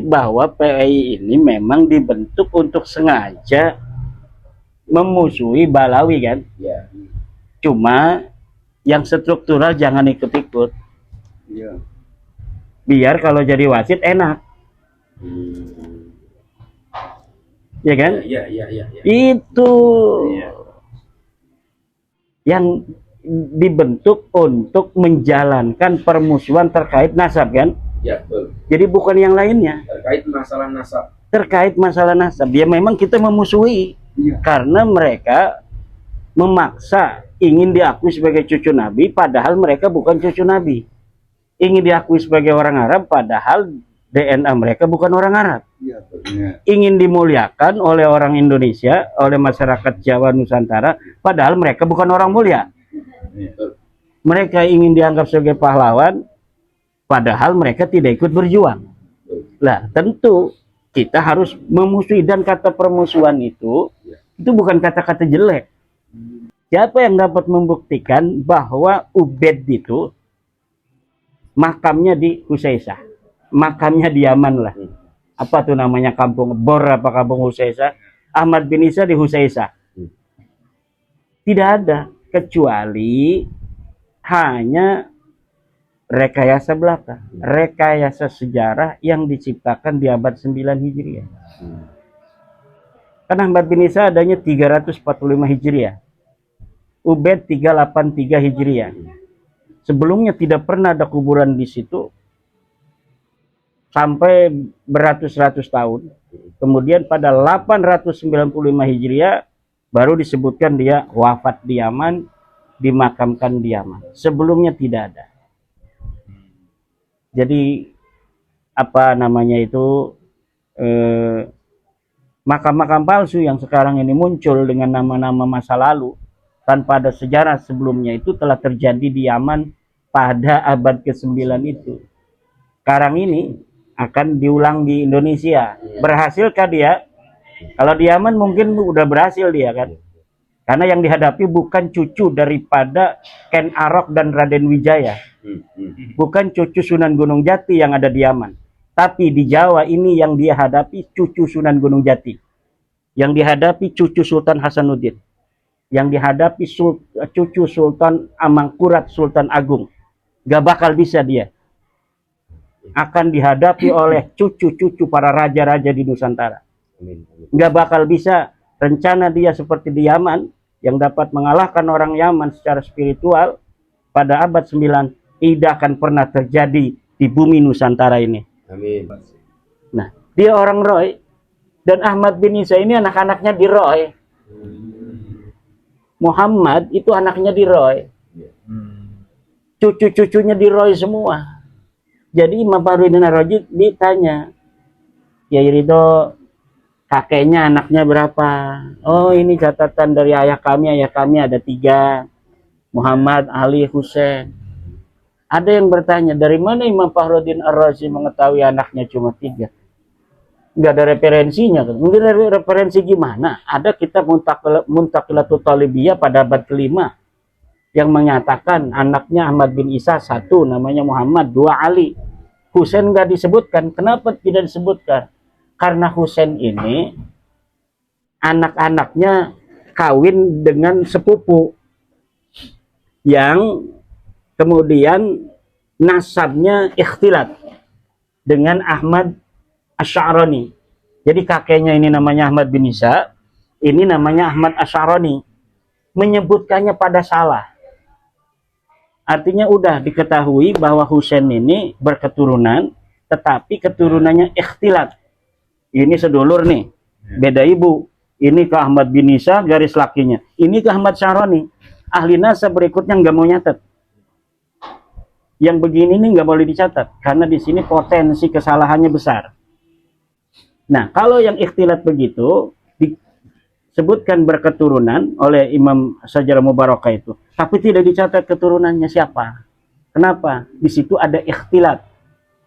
bahwa PAI ini memang dibentuk untuk sengaja memusuhi Balawi kan. Ya. Cuma yang struktural jangan ikut-ikut. Ya. Biar kalau jadi wasit enak. Ya kan? Ya. Itu Ya. yang dibentuk untuk menjalankan permusuhan terkait nasab kan? Ya, betul. Jadi bukan yang lainnya. Terkait masalah nasab. Terkait masalah nasab, ya memang kita memusuhi karena mereka memaksa ingin diakui sebagai cucu Nabi, padahal mereka bukan cucu Nabi. Ingin diakui sebagai orang Arab, padahal DNA mereka bukan orang Arab. Ingin dimuliakan oleh orang Indonesia, oleh masyarakat Jawa Nusantara, padahal mereka bukan orang mulia. Mereka ingin dianggap sebagai pahlawan, padahal mereka tidak ikut berjuang. Lah, tentu kita harus memusuhi, dan kata permusuhan itu bukan kata-kata jelek. Siapa yang dapat membuktikan bahwa Ubaid itu makamnya di Husaisah, makamnya di Yaman lah. Apa tuh namanya kampung Bor, apa kampung Husaisah? Ahmad bin Isa di Husaisah. Tidak ada, kecuali hanya rekayasa belaka, rekayasa sejarah yang diciptakan di abad 9 Hijriah. Kan Ahmad bin Isa adanya 345 Hijriah. Ubaid 383 Hijriah. Sebelumnya tidak pernah ada kuburan di situ sampai beratus-ratus tahun. Kemudian pada 895 Hijriah baru disebutkan dia wafat di Yaman, dimakamkan di Yaman. Sebelumnya tidak ada. Jadi apa namanya itu makam-makam palsu yang sekarang ini muncul dengan nama-nama masa lalu tanpa ada sejarah sebelumnya itu telah terjadi di Yaman pada abad ke-9 itu. Sekarang ini akan diulang di Indonesia. Berhasilkah dia? Kalau di Yaman mungkin udah berhasil dia kan. Karena yang dihadapi bukan cucu daripada Ken Arok dan Raden Wijaya. Bukan cucu Sunan Gunung Jati yang ada di Yaman. Tapi di Jawa ini yang dia hadapi cucu Sunan Gunung Jati. Yang dihadapi cucu Sultan Hasanuddin. Yang dihadapi cucu Sultan Amangkurat Sultan Agung. Gak bakal bisa dia. Akan dihadapi oleh cucu-cucu para raja-raja di Nusantara. Gak bakal bisa. Rencana dia seperti di Yaman, yang dapat mengalahkan orang Yaman secara spiritual pada abad 9, tidak akan pernah terjadi di bumi Nusantara ini. Amin. Nah, dia orang Roy, dan Ahmad bin Isa ini anak-anaknya di Roy. Muhammad itu anaknya di Roy. Cucu-cucunya di Roy semua. Jadi Imam Fakhruddin Ar-Razi ditanya, Kiai Ridho, kakeknya anaknya berapa? Oh, ini catatan dari ayah kami ada 3. Muhammad, Ali, Husain. Ada yang bertanya, dari mana Imam Fakhruddin Ar-Razi mengetahui anaknya cuma 3? Nggak ada referensinya. Mungkin referensi gimana? Ada kitab Muntaqilatul Talibiyah pada abad ke-5 yang menyatakan anaknya Ahmad bin Isa 1 namanya Muhammad, 2 Ali. Husain nggak disebutkan. Kenapa tidak disebutkan? Karena Husain ini anak-anaknya kawin dengan sepupu yang kemudian nasabnya ikhtilat dengan Ahmad Asy'arani. Jadi kakeknya ini namanya Ahmad bin Isa, ini namanya Ahmad Asy'arani. Menyebutkannya pada salah. Artinya udah diketahui bahwa Husain ini berketurunan, tetapi keturunannya ikhtilat. Ini sedulur nih, beda ibu. Ini ke Ahmad bin Isa garis lakinya. Ini ke Ahmad Syaroni. Ahli nasab berikutnya nggak mau nyatet. Yang begini nih nggak boleh dicatat karena di sini potensi kesalahannya besar. Nah, kalau yang ikhtilat begitu disebutkan berketurunan oleh Imam Sajarah Mubarakah itu, tapi tidak dicatat keturunannya siapa. Kenapa? Di situ ada ikhtilat.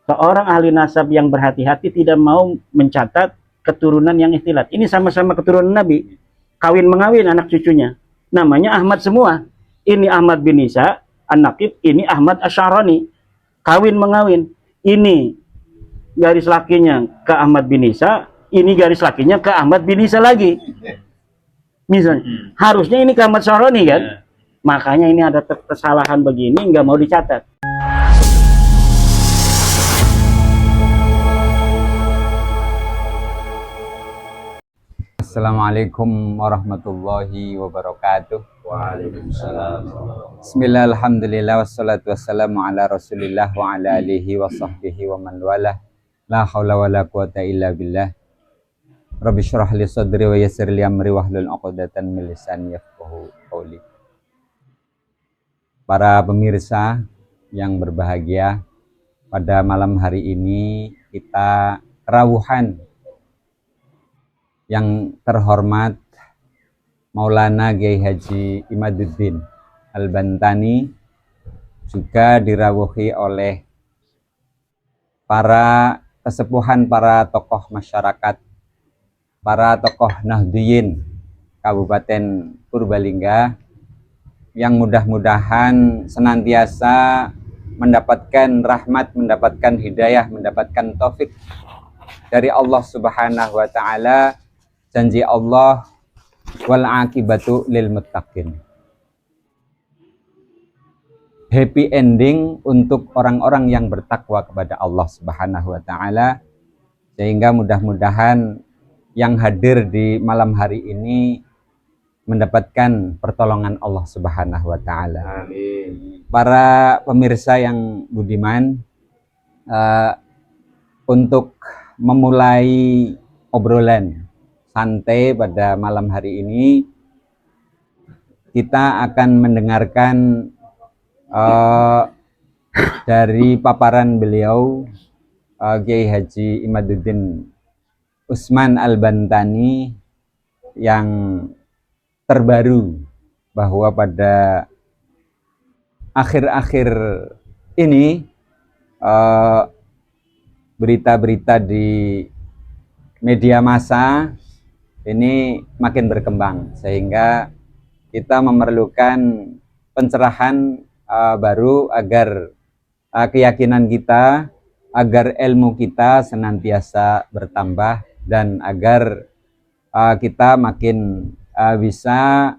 Seorang ahli nasab yang berhati-hati tidak mau mencatat keturunan yang ikhtilat. Ini sama-sama keturunan Nabi. Kawin mengawin anak cucunya. Namanya Ahmad semua. Ini Ahmad bin Isa, An-Naqib, ini Ahmad Asy'arani. Kawin mengawin. Ini garis lakinya ke Ahmad bin Isa, ini garis lakinya ke Ahmad bin Isa lagi. Misalnya, harusnya ini ke Ahmad Sahroni kan? Makanya ini ada kesalahan begini, nggak mau dicatat. Assalamualaikum warahmatullahi wabarakatuh. Waalaikumsalam. Bismillah, alhamdulillah, wassalatu wassalamu ala rasulillah wa ala alihi wa sahbihi wa man walah. La hawla wa la quwata illa billah. Rabbi syrah li sadri wa yassir li amri wahlul 'uqdatan min lisani yafqahu qawli. Para pemirsa yang berbahagia, pada malam hari ini kita rawuhan yang terhormat Maulana Kiai Haji Imaduddin Al-Bantani juga dirawuhi oleh para kesepuhan, para tokoh masyarakat, para tokoh Nahdliyin Kabupaten Purbalingga yang mudah-mudahan senantiasa mendapatkan rahmat, mendapatkan hidayah, mendapatkan taufik dari Allah Subhanahu wa taala. Janji Allah, wal akibatu lil muttaqin. Happy ending untuk orang-orang yang bertakwa kepada Allah Subhanahu wa taala. Sehingga mudah-mudahan yang hadir di malam hari ini mendapatkan pertolongan Allah Subhanahu wa taala. Amin. Para pemirsa yang budiman, untuk memulai obrolan santai pada malam hari ini, kita akan mendengarkan dari paparan beliau, Kiai Haji Imaduddin Usman Al-Bantani, yang terbaru bahwa pada akhir-akhir ini berita-berita di media massa ini makin berkembang, sehingga kita memerlukan pencerahan baru agar keyakinan kita, agar ilmu kita senantiasa bertambah, dan agar kita makin bisa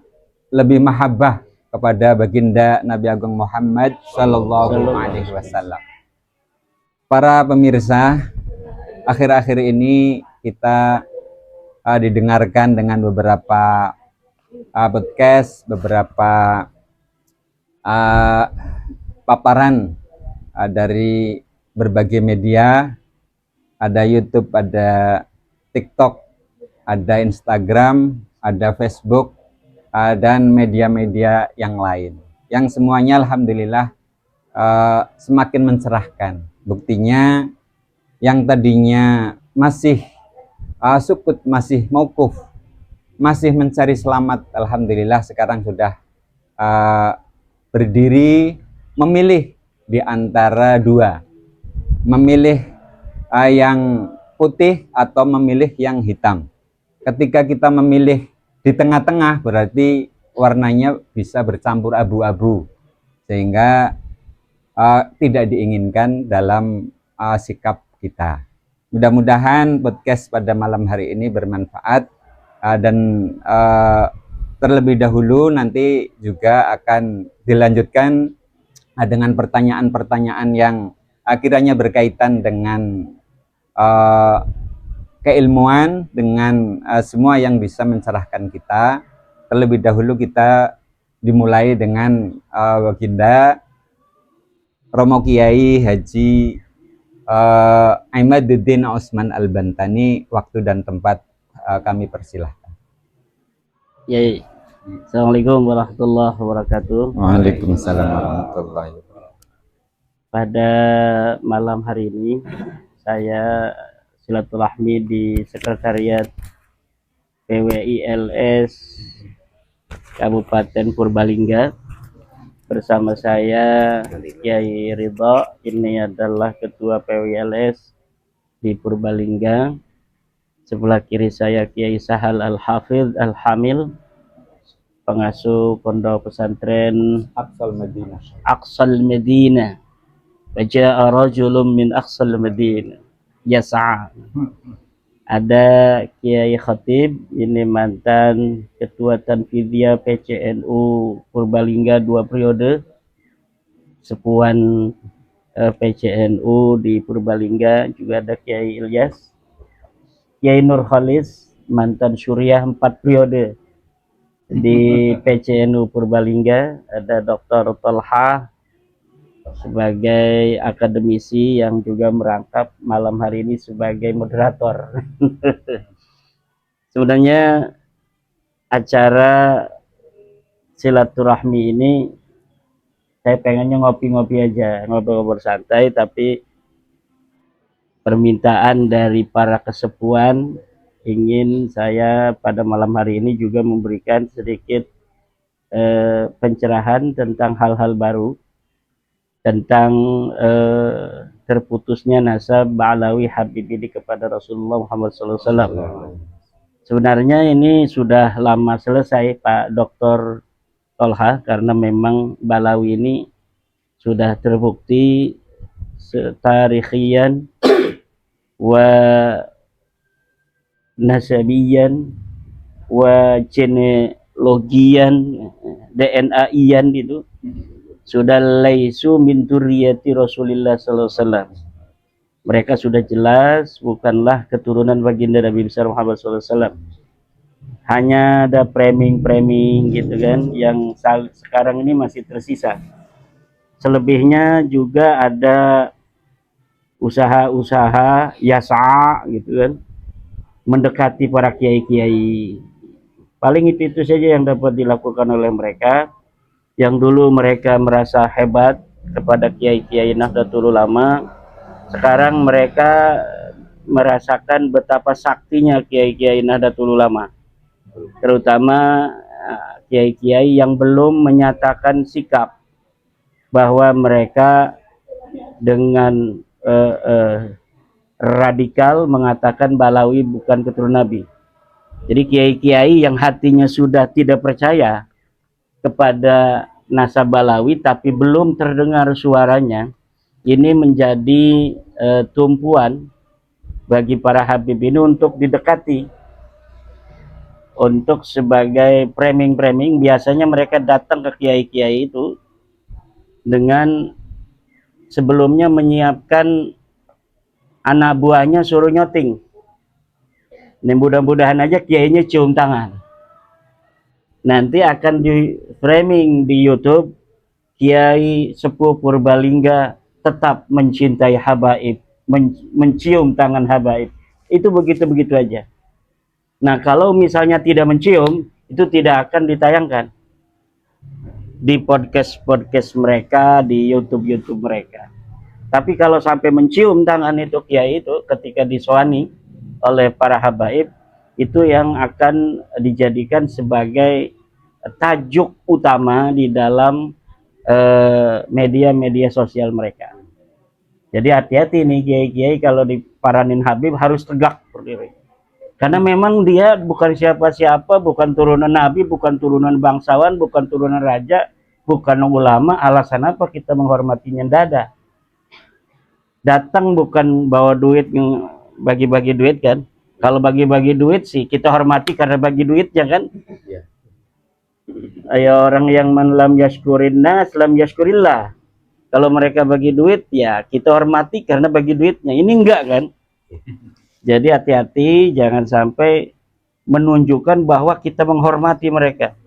lebih mahabbah kepada baginda Nabi Agung Muhammad Sallallahu Alaihi Wasallam. Para pemirsa, akhir-akhir ini kita didengarkan dengan beberapa podcast, beberapa paparan dari berbagai media, ada YouTube, ada TikTok, ada Instagram, ada Facebook, dan media-media yang lain, yang semuanya alhamdulillah semakin mencerahkan. Buktinya yang tadinya masih sukut, masih mauquf, masih mencari selamat, alhamdulillah sekarang sudah berdiri, memilih di antara dua, memilih yang putih atau memilih yang hitam. Ketika kita memilih di tengah-tengah, berarti warnanya bisa bercampur abu-abu, sehingga tidak diinginkan dalam sikap kita. Mudah-mudahan podcast pada malam hari ini bermanfaat, dan terlebih dahulu nanti juga akan dilanjutkan dengan pertanyaan-pertanyaan yang akhirnya berkaitan dengan keilmuan, dengan semua yang bisa mencerahkan kita. Terlebih dahulu kita dimulai dengan baginda Romo Kiai Haji Imaduddin Usman Al-Bantani. Waktu dan tempat kami persilahkan. Ya, Assalamualaikum warahmatullahi wabarakatuh. Waalaikumsalam warahmatullahi wabarakatuh. Pada malam hari ini saya silaturahmi di Sekretariat PWILS Kabupaten Purbalingga. Bersama saya Kiai Ridho, ini adalah Ketua PWILS di Purbalingga. Sebelah kiri saya Kiai Sahal Al-Hafidh Al-Hamil, pengasuh pondok pesantren Aqsal Madinah. Waja'a rajulun min Aqsal Madinah. Yasa. Ada Kiai Khatib, ini mantan Ketua Tanfidiyah PCNU Purbalingga 2 periode, sepuan PCNU di Purbalingga. Juga ada Kiai Ilyas, Kiai Nur Khalis, mantan Syuriah 4 periode di PCNU Purbalingga. Ada Dr. Tolha sebagai akademisi yang juga merangkap malam hari ini sebagai moderator. Sebenarnya acara silaturahmi ini saya pengennya ngopi-ngopi aja, ngobrol-ngobrol santai, tapi permintaan dari para kesepuan ingin saya pada malam hari ini juga memberikan sedikit pencerahan tentang hal-hal baru, tentang terputusnya nasab Ba'alawi Habib ini kepada Rasulullah Muhammad SAW. Sebenarnya ini sudah lama selesai Pak Dr. Tolha, karena memang Balawi ini sudah terbukti tarikhian wa nasabiyan wa genealogian, DNA-ian itu sudah laisu min dzurriyyati Rasulillah sallallahu alaihi wasallam. Mereka sudah jelas bukanlah keturunan baginda Nabi besar Muhammad sallallahu alaihi wasallam. Hanya ada framing gitu kan yang sekarang ini masih tersisa. Selebihnya juga ada usaha-usaha yasa gitu kan, mendekati para kiai-kiai. Paling itu saja yang dapat dilakukan oleh mereka. Yang dulu mereka merasa hebat kepada kiai-kiai Nahdlatul Ulama, sekarang mereka merasakan betapa saktinya kiai-kiai Nahdlatul Ulama, terutama kiai-kiai yang belum menyatakan sikap bahwa mereka dengan radikal mengatakan Balawi bukan keturunan Nabi. Jadi kiai-kiai yang hatinya sudah tidak percaya kepada nasab Balawi tapi belum terdengar suaranya, ini menjadi tumpuan bagi para Habib ini untuk didekati, untuk sebagai framing-framing. Biasanya mereka datang ke kiai-kiai itu dengan sebelumnya menyiapkan anak buahnya, suruh nyoting. Ini mudah-mudahan aja kiainya cium tangan. Nanti akan di framing di YouTube, Kiai Sepuh Purbalingga tetap mencintai habaib, mencium tangan habaib. Itu begitu-begitu aja. Nah, kalau misalnya tidak mencium, itu tidak akan ditayangkan di podcast-podcast mereka, di YouTube mereka. Tapi kalau sampai mencium tangan itu kiai itu ketika disoani oleh para habaib, itu yang akan dijadikan sebagai tajuk utama di dalam media-media sosial mereka. Jadi hati-hati nih kiai-kiai kalau diparanin Habib harus tegak berdiri. Karena memang dia bukan siapa-siapa, bukan turunan Nabi, bukan turunan bangsawan, bukan turunan raja, bukan ulama. Alasan apa kita menghormatinya? Dada. Datang bukan bawa duit, bagi-bagi duit kan. Kalau bagi-bagi duit sih kita hormati karena bagi duitnya kan. Ya. Ayo orang yang lam yashkurin nas lam yashkurillah. Kalau mereka bagi duit ya kita hormati karena bagi duitnya. Ini enggak kan. Jadi hati-hati jangan sampai menunjukkan bahwa kita menghormati mereka.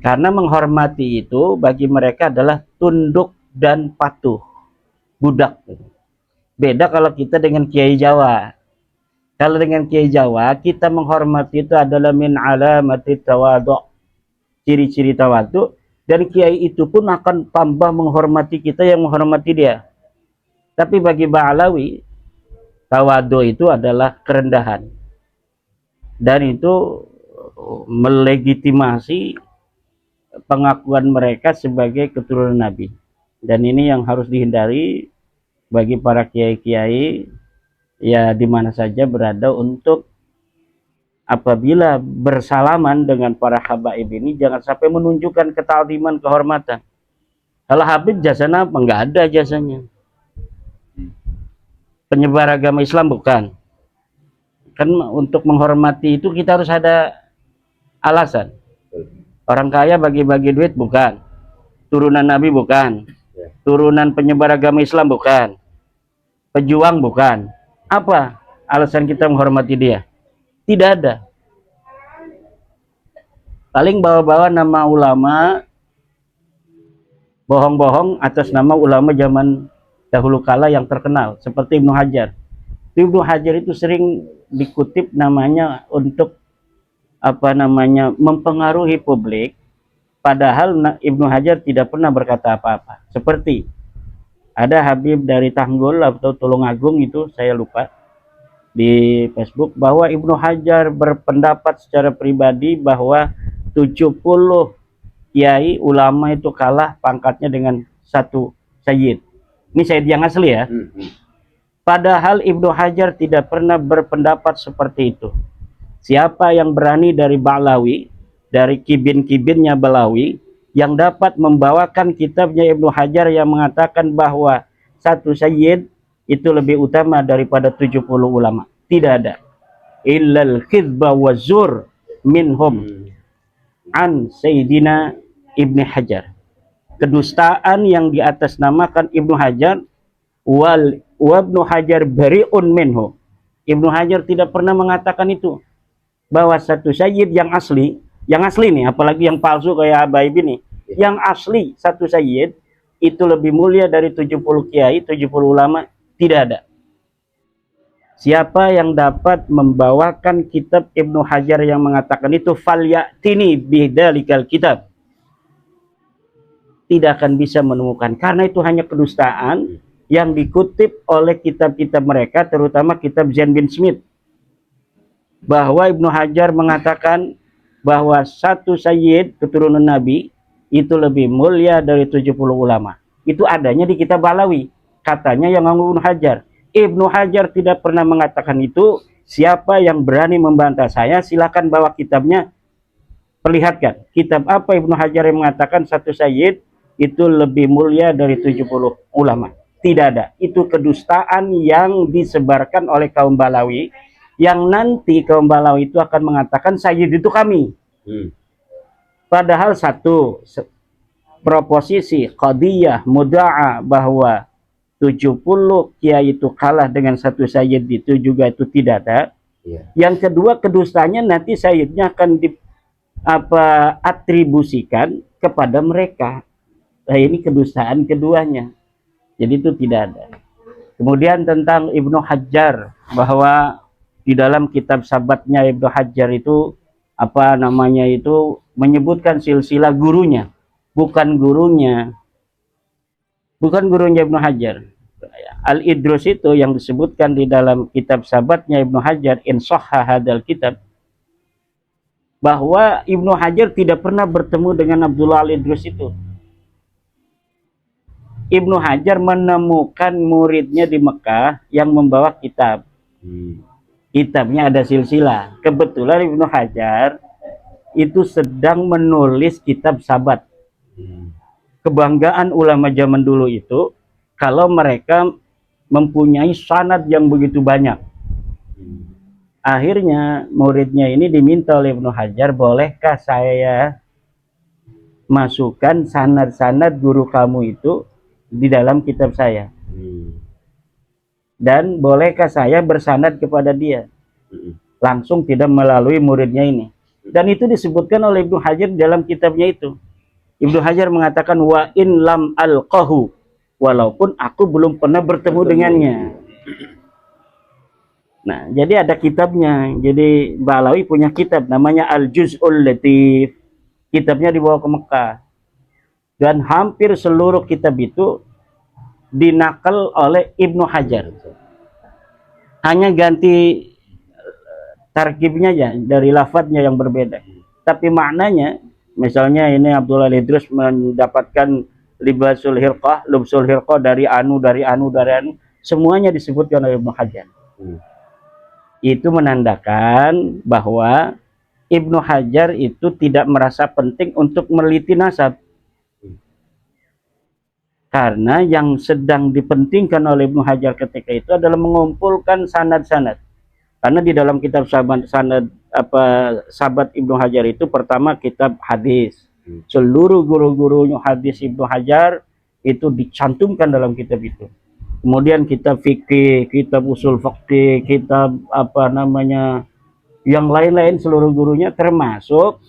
Karena menghormati itu bagi mereka adalah tunduk dan patuh. Budak. Beda kalau kita dengan Kiai Jawa. Kalau dengan Kiai Jawa, kita menghormati itu adalah min alamati tawadhu. Ciri-ciri tawadhu. Dan Kiai itu pun akan tambah menghormati kita yang menghormati dia. Tapi bagi Ba'alawi, tawadhu itu adalah kerendahan. Dan itu melegitimasi pengakuan mereka sebagai keturunan Nabi. Dan ini yang harus dihindari bagi para kiai-kiai ya di mana saja berada, untuk apabila bersalaman dengan para habaib ini jangan sampai menunjukkan ketakdiman, kehormatan. Kalau Habib jasanya apa? Enggak ada jasanya. penyebar agama Islam bukan. Kan untuk menghormati itu kita harus ada alasan. Orang kaya bagi-bagi duit bukan. Turunan Nabi bukan. Turunan penyebar agama Islam bukan. Pejuang bukan. Apa alasan kita menghormati dia? Tidak ada. Paling bawa-bawa nama ulama, bohong-bohong atas nama ulama zaman dahulu kala yang terkenal, seperti Ibnu Hajar. Ibnu Hajar itu sering dikutip namanya untuk mempengaruhi publik, padahal Ibnu Hajar tidak pernah berkata apa-apa. Seperti ada Habib dari Tanggul atau Tulungagung, itu saya lupa, di Facebook, bahwa Ibnu Hajar berpendapat secara pribadi bahwa 70 kiai ulama itu kalah pangkatnya dengan satu sayyid. Ini sayyid yang asli ya. Padahal Ibnu Hajar tidak pernah berpendapat seperti itu. Siapa yang berani dari Ba'lawi, dari kibin-kibinnya Balawi, yang dapat membawakan kitabnya Ibnu Hajar yang mengatakan bahwa satu sayyid itu lebih utama daripada 70 ulama? Tidak ada. Illal khidba wa zur minhum an Sayyidina Ibnu Hajar. Kedustaan yang di atas namakan Ibnu Hajar, wa Ibnu Hajar bari'un minhu. Ibnu Hajar tidak pernah mengatakan itu, bahwa satu sayyid yang asli nih, apalagi yang palsu kayak Abaib ini, yang asli satu sayyid itu lebih mulia dari 70 kiai, 70 ulama. Tidak ada. Siapa yang dapat membawakan kitab Ibnu Hajar yang mengatakan itu, falyatini bidzalikal kitab, tidak akan bisa menemukan, karena itu hanya kedustaan yang dikutip oleh kitab-kitab mereka, terutama kitab Zain bin Smith, bahwa Ibnu Hajar mengatakan bahwa satu sayyid keturunan Nabi itu lebih mulia dari 70 ulama. Itu adanya di kitab Balawi, katanya yang ngomong Ibnu Hajar. Ibnu Hajar tidak pernah mengatakan itu. Siapa yang berani membantah saya, silakan bawa kitabnya, perlihatkan kitab apa Ibnu Hajar yang mengatakan satu sayyid itu lebih mulia dari 70 ulama. Tidak ada. Itu kedustaan yang disebarkan oleh kaum Balawi, yang nanti kaum Balawi itu akan mengatakan sayyid itu kami. Padahal satu proposisi qadiyah muda'a bahwa 70 kiai itu kalah dengan satu sayyid itu juga itu tidak ada. Yang kedua, kedustanya nanti sayyidnya akan atribusikan kepada mereka. Nah, ini kedustaan keduanya. Jadi itu tidak ada. Kemudian tentang Ibnu Hajar, bahwa di dalam kitab sabatnya Ibnu Hajar itu menyebutkan silsilah gurunya, bukan gurunya Ibnu Hajar. Al-Idrus itu yang disebutkan di dalam kitab sabatnya Ibnu Hajar, in sahha hadal kitab, bahwa Ibnu Hajar tidak pernah bertemu dengan Abdullah Al-Idrus itu. Ibnu Hajar menemukan muridnya di Mekah yang membawa kitab. Kitabnya ada silsilah. Kebetulan Ibnu Hajar itu sedang menulis kitab sabat. Kebanggaan ulama zaman dulu itu kalau mereka mempunyai sanad yang begitu banyak. Akhirnya muridnya ini diminta oleh Ibnu Hajar, bolehkah saya masukkan sanad-sanad guru kamu itu di dalam kitab saya? Dan bolehkah saya bersanad kepada dia? Langsung, tidak melalui muridnya ini. Dan itu disebutkan oleh Ibnu Hajar dalam kitabnya itu. Ibnu Hajar mengatakan, wa in lam alqahu, walaupun aku belum pernah bertemu dengannya. Nah, jadi ada kitabnya. Jadi Balawi punya kitab namanya Al-Juz'ul Latif. Kitabnya dibawa ke Mekah. Dan hampir seluruh kitab itu dinakal oleh Ibnu Hajar. Hanya ganti tarkibnya aja, dari lafadznya yang berbeda. Tapi maknanya, misalnya ini Abdullah Al-Idrus mendapatkan libasul hirqah, lubsul hirqah dari anu, semuanya disebutkan oleh Ibnu Hajar. Itu menandakan bahwa Ibnu Hajar itu tidak merasa penting untuk meneliti nasab. Karena yang sedang dipentingkan oleh Ibnu Hajar ketika itu adalah mengumpulkan sanad-sanad. Karena di dalam kitab sahabat Ibnu Hajar itu pertama kitab hadis. Seluruh guru-guru hadis Ibnu Hajar itu dicantumkan dalam kitab itu. Kemudian kitab fikih, kitab usul fikih, kitab yang lain-lain seluruh gurunya, termasuk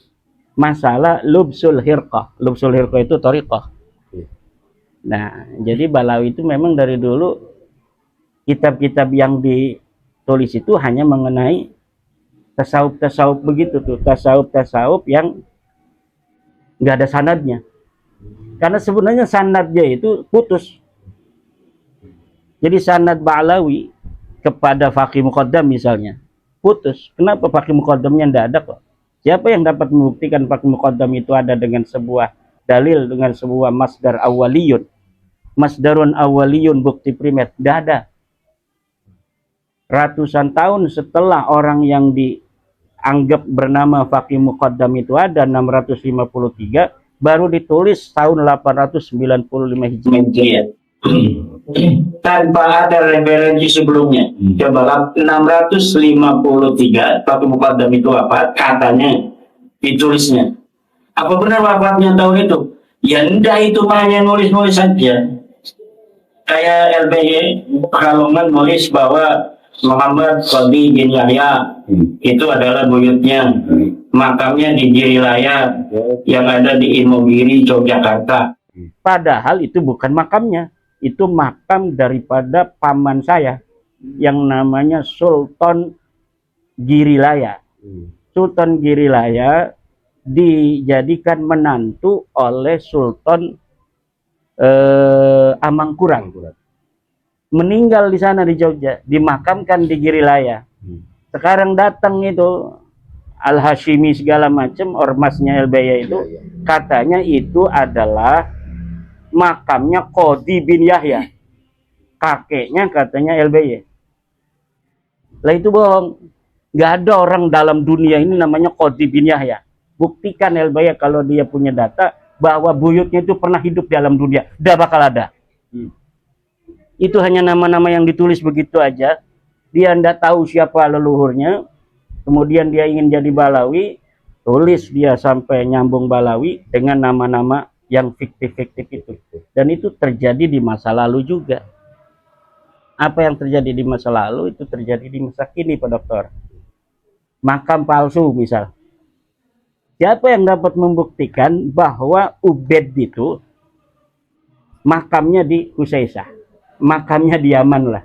masalah lubsul hirqah. Lubsul hirqah itu thariqah. Nah, jadi Balawi itu memang dari dulu kitab-kitab yang ditulis itu hanya mengenai tasawuf begitu tuh, tasawuf yang nggak ada sanadnya. Karena sebenarnya sanadnya itu putus. Jadi sanad Balawi kepada Faqih Muqaddam misalnya putus. Kenapa Faqih Muqaddamnya nggak ada kok? Siapa yang dapat membuktikan Faqih Muqaddam itu ada dengan sebuah dalil, dengan sebuah masdar awaliyun? Masdarun awaliyun, bukti primer, tidak ada. Ratusan tahun setelah orang yang dianggap bernama Faqih Muqaddam itu ada, 653, baru ditulis tahun 895 Hijriah. Tanpa ada referensi sebelumnya. Coba 653 Faqih Muqaddam itu apa? Katanya ditulisnya. Apa benar wafatnya tahun itu? Ya enggak, itu hanya nulis-nulis saja. Kayak LBY Pekalongan nulis bahwa Muhammad Qadi bin Yahya itu adalah buyutnya, makamnya di Girilaya yang ada di Imogiri, Yogyakarta. Padahal itu bukan makamnya, itu makam daripada paman saya yang namanya Sultan Girilaya. Sultan Girilaya dijadikan menantu oleh Sultan Amangkurat. Meninggal di sana di Jogja, dimakamkan di Girilaya. Sekarang datang itu Al-Hashimi segala macam, ormasnya LBY itu, katanya itu adalah makamnya Qadi bin Yahya, kakeknya katanya LBY. Lah itu bohong. Nggak ada orang dalam dunia ini namanya Qadi bin Yahya. Buktikan LBY kalau dia punya data bahwa buyutnya itu pernah hidup di alam dunia. Tidak bakal ada. Itu hanya nama-nama yang ditulis begitu aja. Dia tidak tahu siapa leluhurnya. Kemudian dia ingin jadi Balawi. Tulis dia sampai nyambung Balawi dengan nama-nama yang fiktif-fiktif itu. Dan itu terjadi di masa lalu juga. Apa yang terjadi di masa lalu itu terjadi di masa kini, Pak Dokter. Makam palsu misal. Siapa yang dapat membuktikan bahwa Ubaid itu makamnya di Husaisah, makamnya di Yaman lah.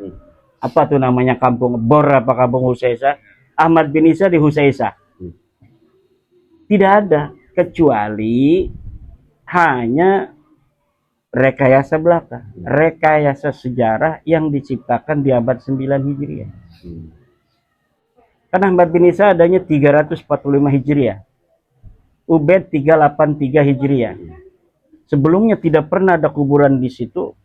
Apa tuh namanya kampung Bor, apa kampung Husaisah? Ahmad bin Isa di Husaisah. Tidak ada, kecuali hanya rekayasa belaka, rekayasa sejarah yang diciptakan di abad 9 Hijriah. Karena Ahmad bin Isa adanya 345 Hijriah. Ubaid 383 Hijriah. Sebelumnya tidak pernah ada kuburan di situ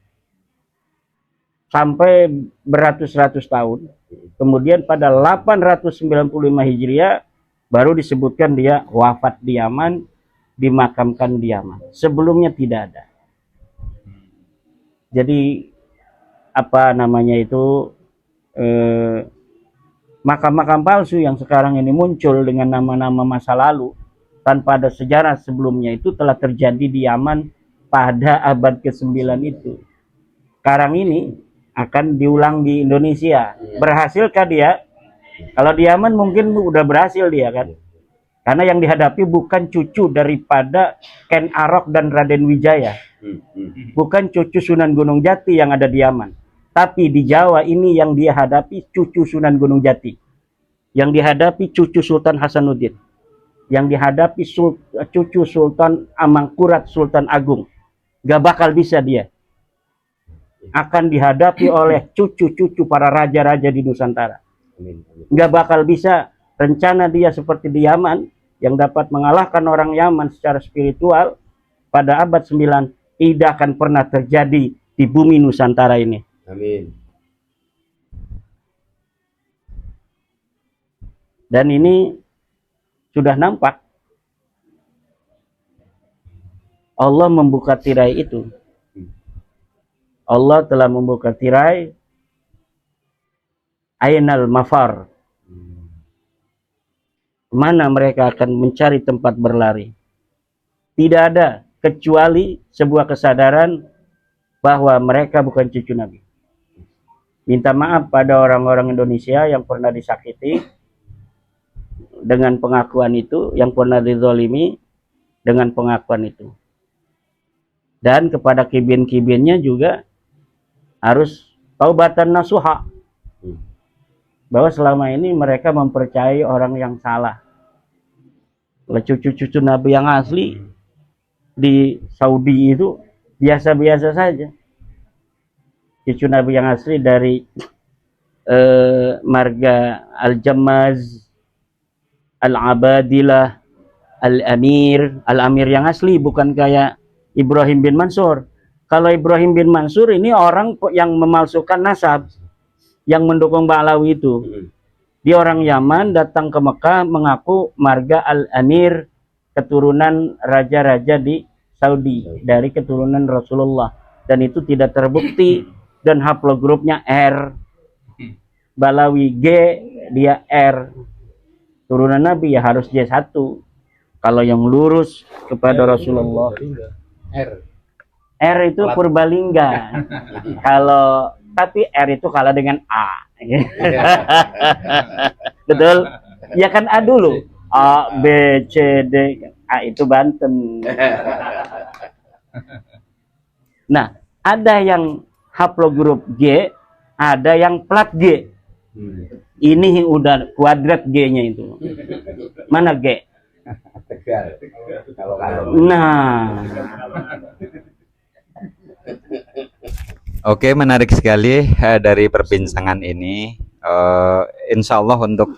sampai beratus-ratus tahun. Kemudian pada 895 Hijriah baru disebutkan dia wafat di Yaman, dimakamkan di Yaman. Sebelumnya tidak ada. Jadi apa namanya itu makam-makam palsu yang sekarang ini muncul dengan nama-nama masa lalu tanpa ada sejarah sebelumnya itu telah terjadi di Yaman pada abad ke-9 itu. Sekarang ini akan diulang di Indonesia. Berhasilkah dia? Kalau di Yaman mungkin udah berhasil dia kan. Karena yang dihadapi bukan cucu daripada Ken Arok dan Raden Wijaya. Bukan cucu Sunan Gunung Jati yang ada di Yaman. Tapi di Jawa ini yang dia hadapi cucu Sunan Gunung Jati. Yang dihadapi cucu Sultan Hasanuddin. Yang dihadapi cucu Sultan Amangkurat, Sultan Agung. Gak bakal bisa dia. Akan dihadapi oleh cucu-cucu para raja-raja di Nusantara. Gak bakal bisa rencana dia seperti di Yaman, yang dapat mengalahkan orang Yaman secara spiritual pada abad 9, tidak akan pernah terjadi di bumi Nusantara ini. Amin. Dan ini sudah nampak. Allah membuka tirai itu. Allah telah membuka tirai ainal mafar, mana mereka akan mencari tempat berlari. Tidak ada kecuali sebuah kesadaran bahwa mereka bukan cucu Nabi. Minta maaf pada orang-orang Indonesia yang pernah disakiti dengan pengakuan itu, yang pernah dizalimi dengan pengakuan itu. Dan kepada kibin-kibinnya juga harus taubatan nasuha, bahwa selama ini mereka mempercayai orang yang salah. Cucu-cucu Nabi yang asli di Saudi itu biasa-biasa saja. Cucu Nabi yang asli dari marga Al-Jammaz, Al-Abadilah, Al-Amir. Al-Amir yang asli, bukan kayak Ibrahim bin Mansur. Kalau Ibrahim bin Mansur ini orang yang memalsukan nasab, yang mendukung Ba'alawi itu. Dia orang Yaman, datang ke Mekah mengaku marga Al-Amir, keturunan raja-raja di Saudi, dari keturunan Rasulullah. Dan itu tidak terbukti. Dan haplogrupnya R. Balawi G, dia R. Turunan Nabi ya harus J1. Kalau yang lurus kepada Rasulullah. R itu Purbalingga. Kalau tapi R itu kalah dengan A. Betul? Ya kan A dulu. A, B, C, D. A itu Banten. Nah, ada yang haplogrup G, ada yang plat G. Ini udah kuadrat G-nya itu. Mana G? Nah. Oke, menarik sekali dari perbincangan ini. Insya Allah untuk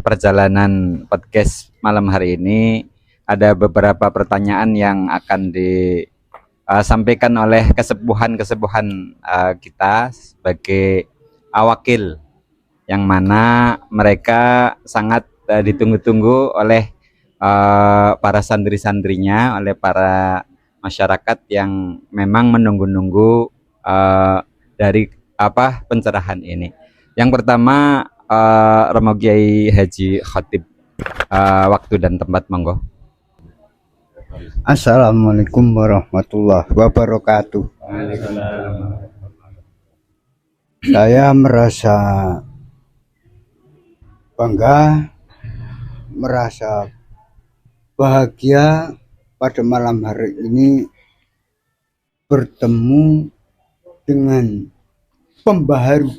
perjalanan podcast malam hari ini ada beberapa pertanyaan yang akan disampaikan oleh kesepuhan-kesepuhan kita sebagai wakil, yang mana mereka sangat ditunggu-tunggu oleh para santri-santrinya, oleh para masyarakat yang memang menunggu-nunggu dari pencerahan ini. Yang pertama, Romo Kiai Haji Khatib, waktu dan tempat, monggo. Assalamualaikum warahmatullahi wabarakatuh. Saya merasa bangga, merasa bahagia pada malam hari ini bertemu dengan pembaharu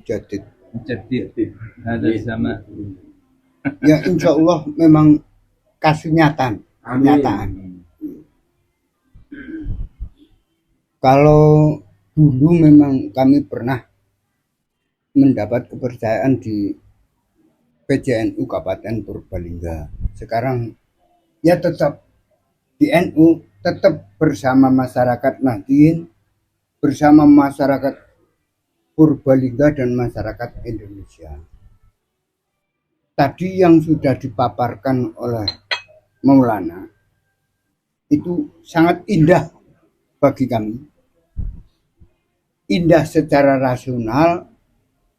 Jadid. Ada sama. Ya, insya Allah memang kasih kenyataan. Kalau dulu memang kami pernah mendapat kepercayaan di PJNU Kabupaten Purbalingga. Sekarang ya tetap di NU, tetap bersama masyarakat Nahdien, bersama masyarakat Purbalingga dan masyarakat Indonesia. Tadi yang sudah dipaparkan oleh Maulana itu sangat indah bagi kami. Indah secara rasional,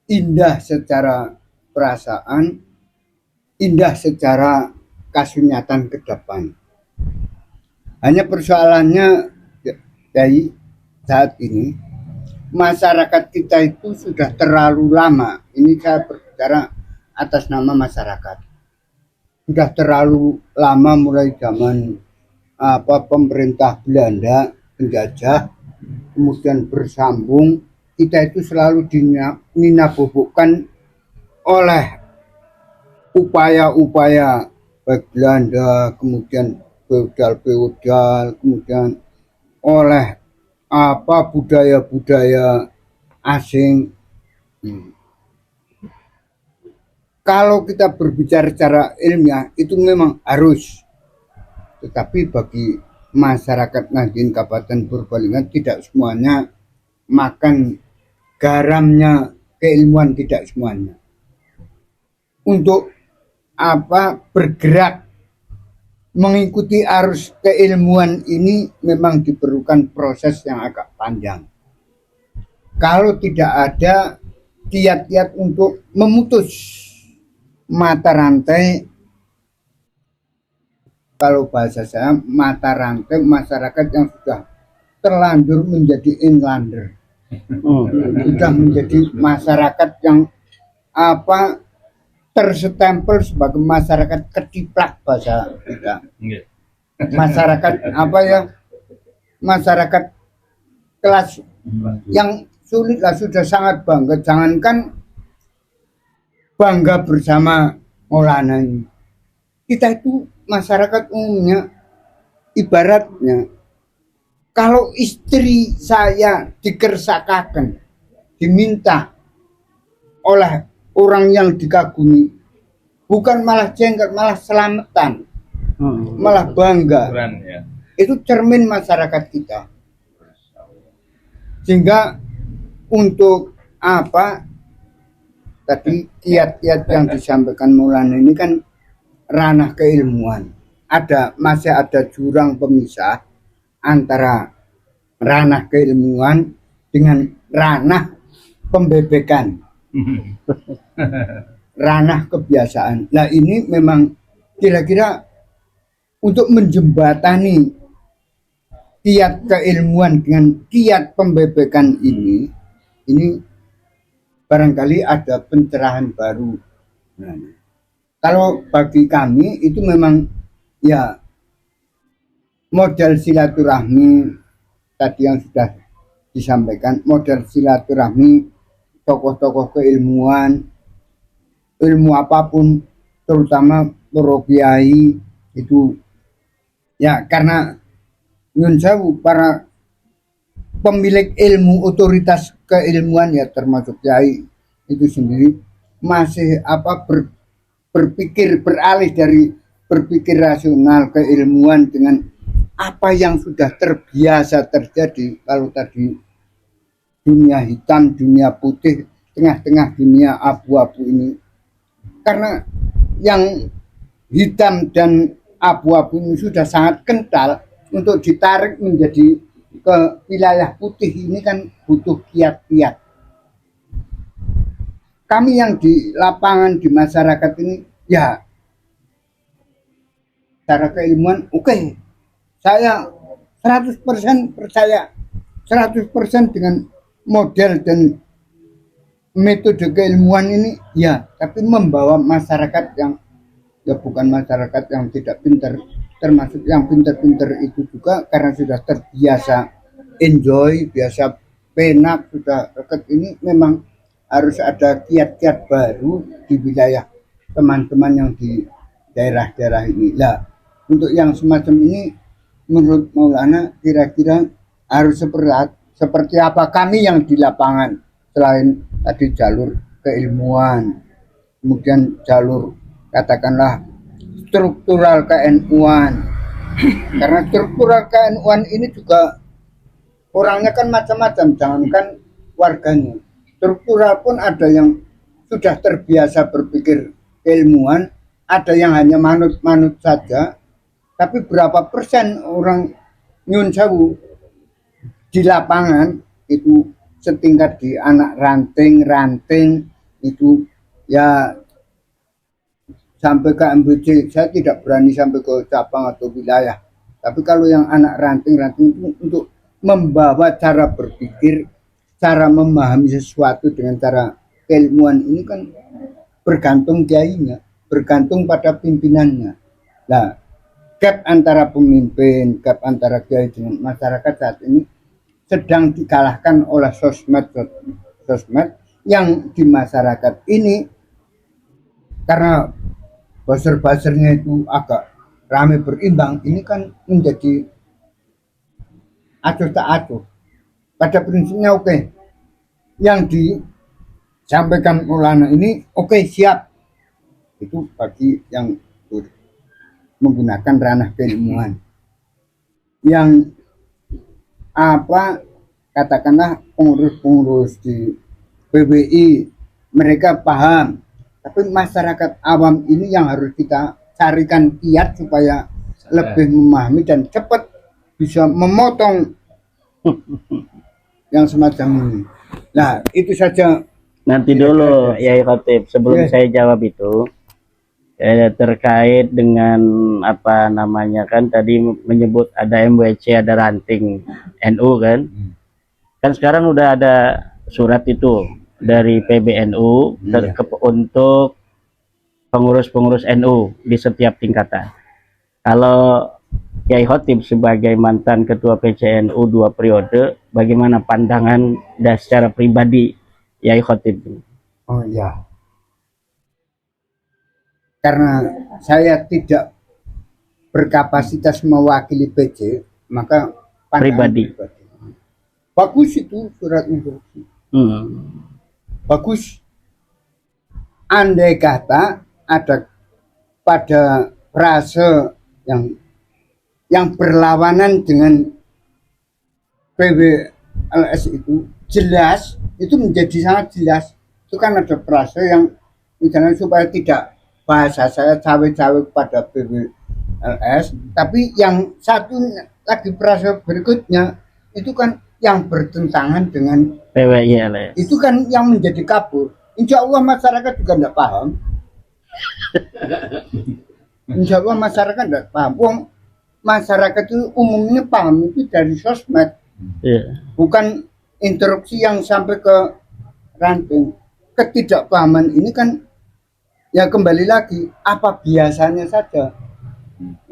indah secara perasaan, indah secara kasunyatan ke depan. Hanya persoalannya dari saat ini, masyarakat kita itu sudah terlalu lama. Ini saya berbicara atas nama masyarakat. Sudah terlalu lama mulai zaman pemerintah Belanda penjajah, kemudian bersambung, kita itu selalu dinabobokkan oleh upaya-upaya baik Belanda, kemudian feodal, kemudian oleh budaya-budaya asing. Kalau kita berbicara secara ilmiah itu memang harus, tetapi bagi masyarakat Nahdien Kabupaten Purbalingga tidak semuanya makan garamnya keilmuan, tidak semuanya. Untuk bergerak mengikuti arus keilmuan ini memang diperlukan proses yang agak panjang. Kalau tidak ada kiat-kiat untuk memutus mata rantai, kalau bahasa saya mata rantai masyarakat yang sudah terlanjur menjadi inlander, sudah menjadi masyarakat yang terstempel sebagai masyarakat ketiplak bahasa kita. Masyarakat masyarakat kelas yang sulit lah, sudah sangat bangga. Jangankan bangga bersama Maulana ini, kita itu masyarakat umumnya ibaratnya kalau istri saya dikersakakan, diminta oleh orang yang dikagumi, bukan malah jengkel, malah selamatan, malah bangga. Itu cermin masyarakat kita. Sehingga untuk tadi kiat-kiat yang disampaikan Maulana ini kan ranah keilmuan. Masih ada jurang pemisah antara ranah keilmuan dengan ranah pembebekan. Ranah kebiasaan. Nah ini memang kira-kira untuk menjembatani kiat keilmuan dengan kiat pembebekan ini barangkali ada pencerahan baru. Nah, kalau bagi kami itu memang ya model silaturahmi tadi yang sudah disampaikan, model silaturahmi tokoh-tokoh keilmuan, ilmu apapun, terutama para kiai itu ya, karena nyun sewu para pemilik ilmu, otoritas keilmuan ya termasuk kiai itu sendiri masih berpikir beralih dari berpikir rasional keilmuan dengan apa yang sudah terbiasa terjadi. Kalau tadi dunia hitam, dunia putih, tengah-tengah dunia abu-abu ini. Karena yang hitam dan abu-abu ini sudah sangat kental, untuk ditarik menjadi ke wilayah putih ini kan butuh kiat-kiat. Kami yang di lapangan, di masyarakat ini, ya secara keilmuan, oke. Saya 100% percaya, 100% dengan model dan metode keilmuan ini ya, tapi membawa masyarakat yang ya bukan masyarakat yang tidak pintar, termasuk yang pintar-pintar itu juga karena sudah terbiasa enjoy, biasa penak, sudah dekat ini, memang harus ada kiat-kiat baru di wilayah teman-teman yang di daerah-daerah ini. Nah, untuk yang semacam ini menurut Maulana kira-kira harus seperti apa kami yang di lapangan, selain tadi jalur keilmuan, kemudian jalur katakanlah struktural KNU-an. Karena struktural KNU-an ini juga orangnya kan macam-macam, jangankan warganya. Struktural pun ada yang sudah terbiasa berpikir keilmuan, ada yang hanya manut-manut saja. Tapi berapa persen orang nyun sewu di lapangan itu setingkat di anak ranting itu ya sampai ke MBC. Saya tidak berani sampai ke cabang atau wilayah. Tapi kalau yang anak ranting itu untuk membawa cara berpikir, cara memahami sesuatu dengan cara keilmuan ini kan bergantung kiainya, bergantung pada pimpinannya. Nah, gap antara pemimpin, gap antara kiai dengan masyarakat saat ini sedang dikalahkan oleh sosmed yang di masyarakat ini karena buzzer-buzzernya itu agak ramai berimbang, ini kan menjadi acuh tak acuh. Pada prinsipnya oke. Yang disampaikan Maulana ini oke, siap. Itu bagi yang menggunakan ranah keilmuan. Yang katakanlah pengurus-pengurus di PBI mereka paham, tapi masyarakat awam ini yang harus kita carikan kiat supaya lebih memahami dan cepat bisa memotong yang semacam ini. Nah, itu saja. Nanti dulu Yai Khatib, sebelum saya jawab itu terkait dengan apa namanya, kan tadi menyebut ada MWC, ada ranting NU kan. Kan sekarang udah ada surat itu dari PBNU untuk pengurus-pengurus NU di setiap tingkatan. Kalau Yai Khatib sebagai mantan ketua PCNU 2 periode, bagaimana pandangan dan secara pribadi Yai Khatib? Oh ya, karena saya tidak berkapasitas mewakili PC, maka Pribadi. Bagus itu surat instruksi. Bagus. Andai kata ada pada frase yang berlawanan dengan PBLS itu jelas, itu menjadi sangat jelas. Itu kan ada frase yang misalnya supaya tidak bahasa saya cawe-cawe pada PBLS, tapi yang satu lagi frase berikutnya itu kan yang bertentangan dengan PWILS. Itu kan yang menjadi kabur. Insya Allah masyarakat juga tidak paham. Insya Allah masyarakat tidak paham. Masyarakat itu umumnya paham itu dari sosmed, bukan instruksi yang sampai ke ranting. Ketidakpahaman ini kan ya kembali lagi apa biasanya saja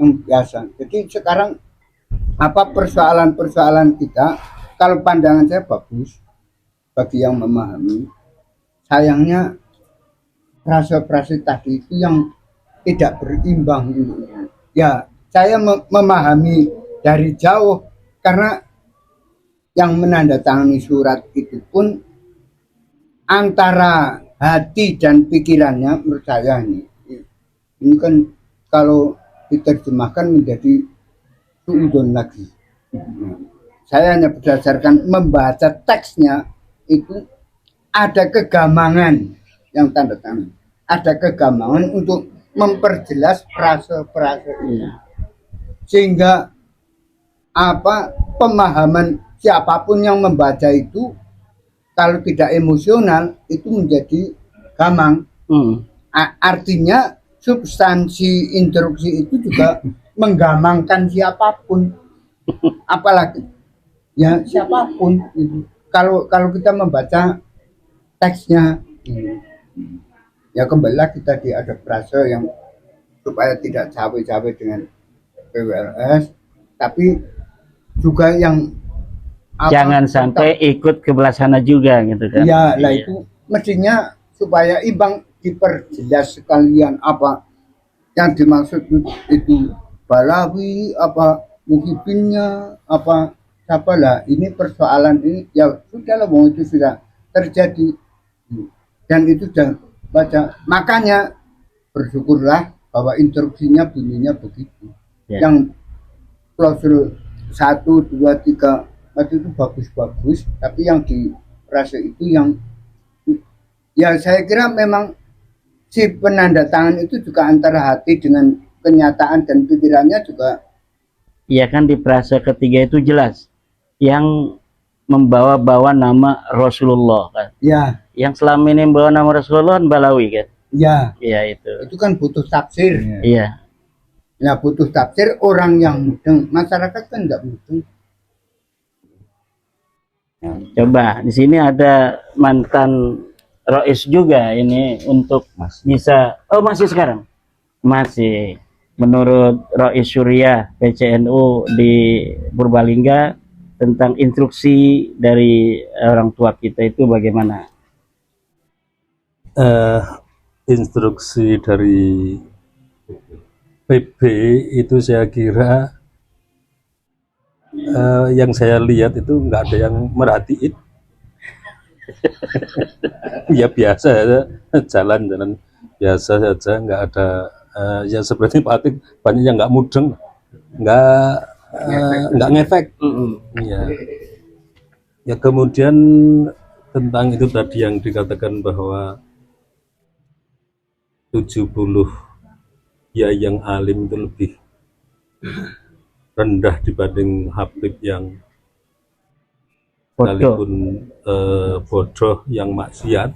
yang biasa. Jadi sekarang apa persoalan-persoalan kita, kalau pandangan saya bagus bagi yang memahami. Sayangnya frase-frase tadi itu yang tidak berimbang. Ya, saya memahami dari jauh karena yang menandatangani surat itu pun antara hati dan pikirannya menurut saya ini kan kalau diterjemahkan menjadi suudon lagi. Saya hanya berdasarkan membaca teksnya itu ada kegamangan yang tanda tangan, ada kegamangan untuk memperjelas frase-frase ini, sehingga apa pemahaman siapapun yang membaca itu kalau tidak emosional itu menjadi gamang. Artinya substansi instruksi itu juga menggamangkan siapapun, apalagi ya siapapun itu. Kalau kita membaca teksnya, ya kembali lagi tadi ada frase yang supaya tidak cawe-cawe dengan PWLS, tapi juga yang jangan sampai ikut ke belah sana juga gitu kan. Ya, lah itu mestinya supaya imbang, diperjelas sekalian apa yang dimaksud itu Balawi, apa muhibinnya, apa siapa lah. Ini persoalan ini ya sudah lah, itu sudah terjadi dan itu sudah baca. Makanya bersyukurlah bahwa instruksinya bunyinya begitu. Yang klausul 1, 2, 3 itu bagus-bagus, tapi yang di frase itu yang ya saya kira memang si penandatangan itu juga antara hati dengan kenyataan dan pikirannya juga. Iya kan, di frase ketiga itu jelas yang membawa-bawa nama Rasulullah kan. Ya. Yang selama ini membawa nama Rasulullah kan Balawi kan. Ya. Iya itu. Itu kan butuh tafsir. Iya. Nah butuh tafsir orang yang mudeng, masyarakat kan enggak mudeng. Coba di sini ada mantan Rois juga ini untuk bisa. Oh masih sekarang? Masih. Menurut Rois Surya PCNU di Purbalingga tentang instruksi dari orang tua kita itu bagaimana? Instruksi dari PB itu saya kira yang saya lihat itu nggak ada yang merhatiin. Ya biasa ya, jalan-jalan biasa saja, nggak ada ya seperti Pak Atik, banyak yang nggak mudeng, nggak ngefek. Ya. Ya kemudian tentang itu tadi yang dikatakan bahwa 70 ya yang alim itu lebih rendah dibanding Habib yang Bodoh. sekalipun bodoh yang maksiat.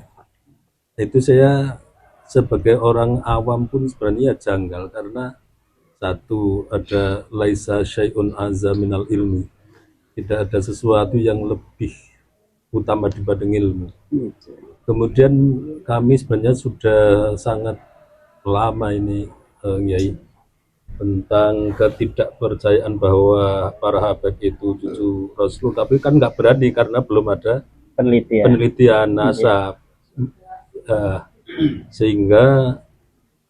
Itu saya sebagai orang awam pun sebenarnya janggal, karena satu, ada laisa syai'un azza minal ilmi, tidak ada sesuatu yang lebih utama dibanding ilmu. Kemudian kami sebenarnya sudah sangat lama ini Kiai, tentang ketidakpercayaan bahwa para Habib itu cucu Rasul, tapi kan nggak berani karena belum ada penelitian nasab. Sehingga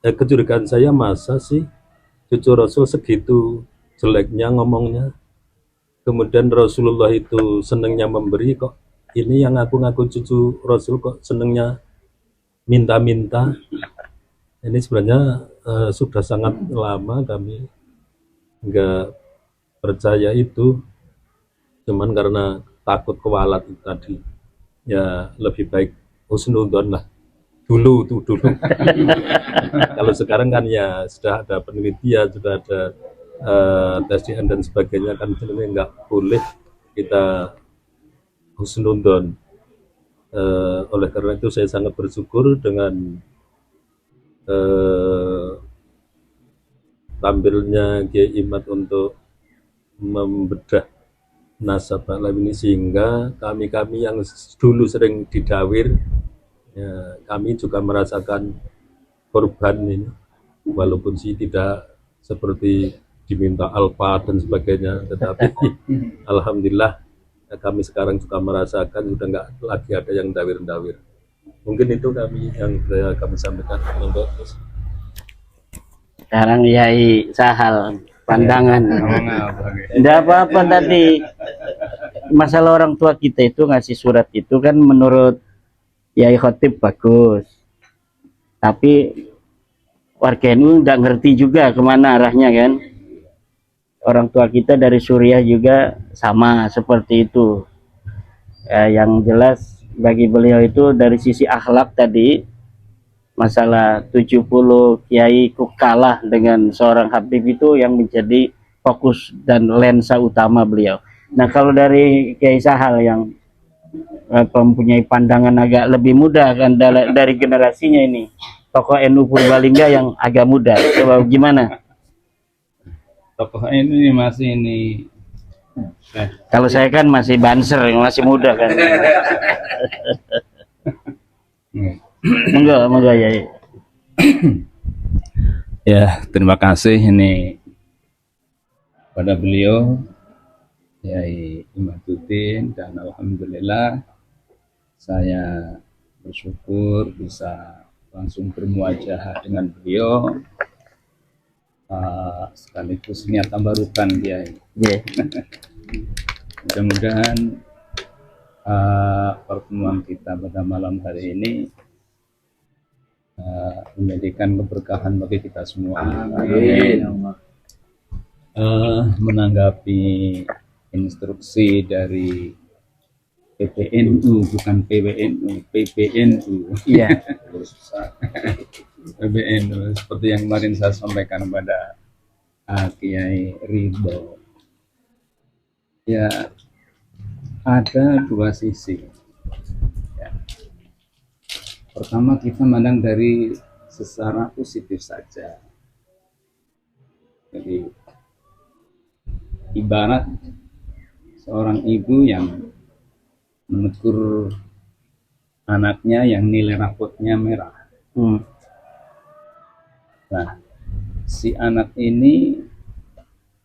kecurigaan saya, masa sih cucu Rasul segitu jeleknya ngomongnya, kemudian Rasulullah itu senengnya memberi, kok ini yang ngaku-ngaku cucu Rasul kok senengnya minta-minta. Ini sebenarnya sudah sangat lama kami nggak percaya itu, cuman karena takut kewalat itu tadi, ya lebih baik husnudon lah dulu. Kalau sekarang kan ya sudah ada penelitian, sudah ada tes DNA dan sebagainya, kan sebenarnya nggak boleh kita husnudon. Oleh karena itu saya sangat bersyukur dengan tampilnya Kiai Imad untuk membedah nasab alam ini, sehingga kami yang dulu sering didawir, ya, kami juga merasakan korban ini, walaupun sih tidak seperti diminta alfa dan sebagainya, tetapi alhamdulillah kami sekarang juga merasakan sudah nggak lagi ada yang dawir-dawir. Mungkin itu kami sampaikan untuk Sekarang Yai Sahal pandangan. Tidak apa-apa tadi. Masalah orang tua kita itu ngasih surat itu kan menurut Yai Khotib bagus. Tapi warga NU nggak ngerti juga kemana arahnya kan. Orang tua kita dari Suriah juga sama seperti itu. Yang jelas bagi beliau itu dari sisi akhlak tadi, masalah 70 kiai ku kalah dengan seorang Habib itu yang menjadi fokus dan lensa utama beliau. Nah, kalau dari Kiai Sahal yang mempunyai pandangan agak lebih muda kan dari generasinya ini, tokoh NU Purbalingga yang agak muda, coba gimana? Tokoh ini masih ini. Kalau saya kan masih banser, masih muda kan. Enggak ya. Ya, terima kasih ini pada beliau Yai Imaduddin, dan alhamdulillah saya bersyukur bisa langsung bermuajahah dengan beliau, sekaligus niat tabarukan Kiai. Mudah-mudahan pertemuan kita pada malam hari ini menjadikan keberkahan bagi kita semua. Amin. Menanggapi instruksi dari PPNU, bukan PWNU, PPNU. Iya. PPNU, seperti yang kemarin saya sampaikan kepada Kiai Ridho. Ya, ada dua sisi. Ya. Pertama, kita mandang dari secara positif saja. Jadi ibarat seorang ibu yang menegur anaknya yang nilai rapotnya merah. Nah, si anak ini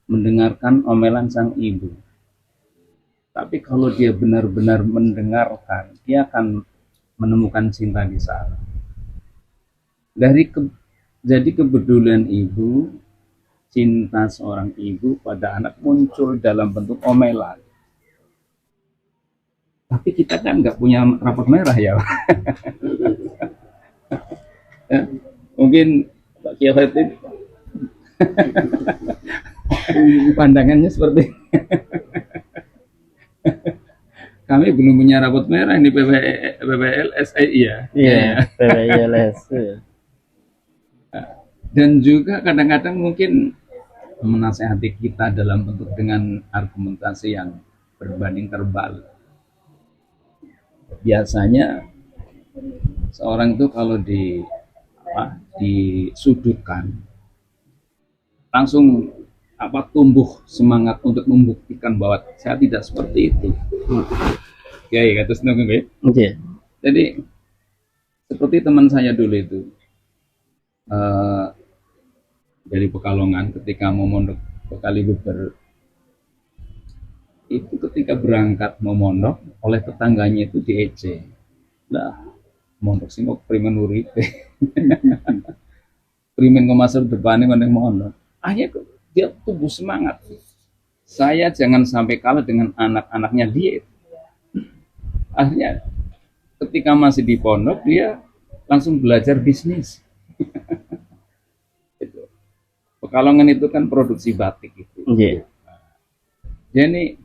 mendengarkan omelan sang ibu. Tapi kalau dia benar-benar mendengarkan, dia akan menemukan cinta di sana. Jadi kepedulian ibu, cinta seorang ibu pada anak muncul dalam bentuk omelan. Tapi kita kan nggak punya rapot merah ya. Ya, mungkin Pak Kiai Khatib pandangannya seperti kami belum punya rapot merah ini PPLSI ya. Iya, PPLS. Dan juga kadang-kadang mungkin menasehati kita dalam bentuk dengan argumentasi yang berbanding terbalik. Biasanya seorang itu kalau disudutkan langsung tumbuh semangat untuk membuktikan bahwa saya tidak seperti itu. Ya, kata seneng ya. Oke. Jadi seperti teman saya dulu itu dari Pekalongan ketika mau mondok ke Kalibeber, itu ketika berangkat mau mondok oleh tetangganya itu diejek. Lah, mondok sih mau primen uripe. Primen kemasuk depannya mending mondok. Akhirnya dia tumbuh semangat. Saya jangan sampai kalah dengan anak-anaknya dia. Akhirnya ketika masih di pondok dia langsung belajar bisnis. Itu. Pekalongan itu kan produksi batik itu. Iya. Jadi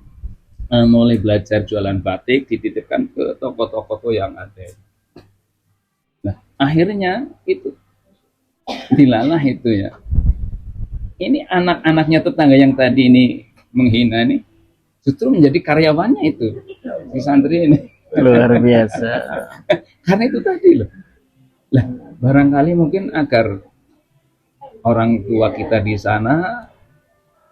mulai belajar jualan batik dititipkan ke toko-toko yang ada. Nah, akhirnya itu dilalah itu ya. Ini anak-anaknya tetangga yang tadi ini menghina ini justru menjadi karyawannya itu si santri ini. Luar biasa. Karena itu tadi loh. Lah, barangkali mungkin agar orang tua kita di sana,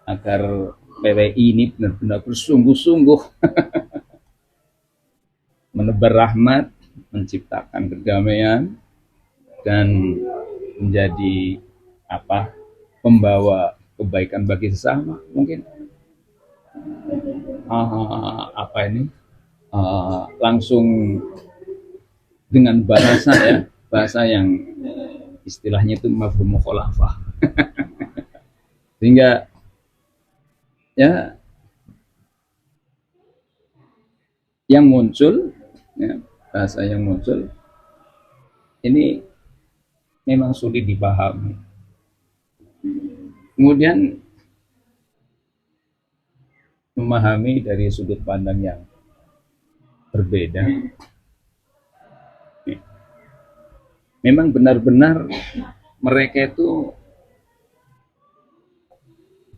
agar PWI ini benar-benar bersungguh-sungguh menebar rahmat, menciptakan kedamaian, dan menjadi pembawa kebaikan bagi sesama. Mungkin langsung dengan bahasa yang istilahnya itu mafhum mukhalafah. Sehingga ya yang muncul ya, bahasa yang muncul ini memang sulit dipahami. Kemudian memahami dari sudut pandang yang berbeda. Memang benar-benar mereka itu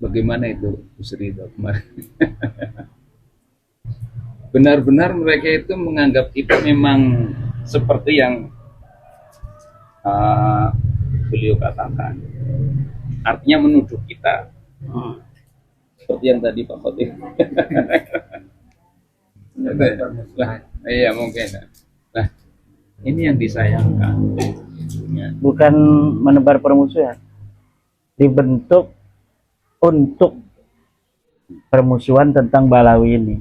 bagaimana itu Usri itu kemarin. Benar-benar mereka itu menganggap kita memang seperti yang beliau katakan. Artinya menuduh kita seperti yang tadi Pak Khotib. Iya mungkin. Nah, ini yang disayangkan. Bukan menebar permusuhan, dibentuk untuk permusuhan tentang Balawi ini.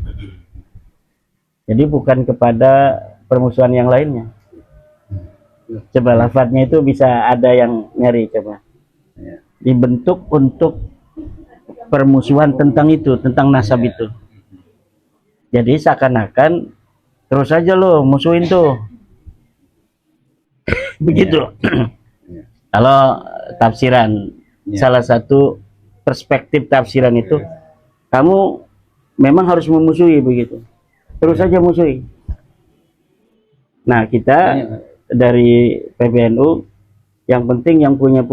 Jadi bukan kepada permusuhan yang lainnya. Coba lafadznya itu bisa ada yang nyari coba. Dibentuk untuk permusuhan tentang itu, tentang nasab itu. Jadi seakan-akan terus aja lo musuhin tuh. Begitu. Kalau tafsiran, salah satu perspektif tafsiran itu, kamu memang harus memusuhi begitu. Terus saja musuhi. Nah, kita dari PBNU yang penting yang punya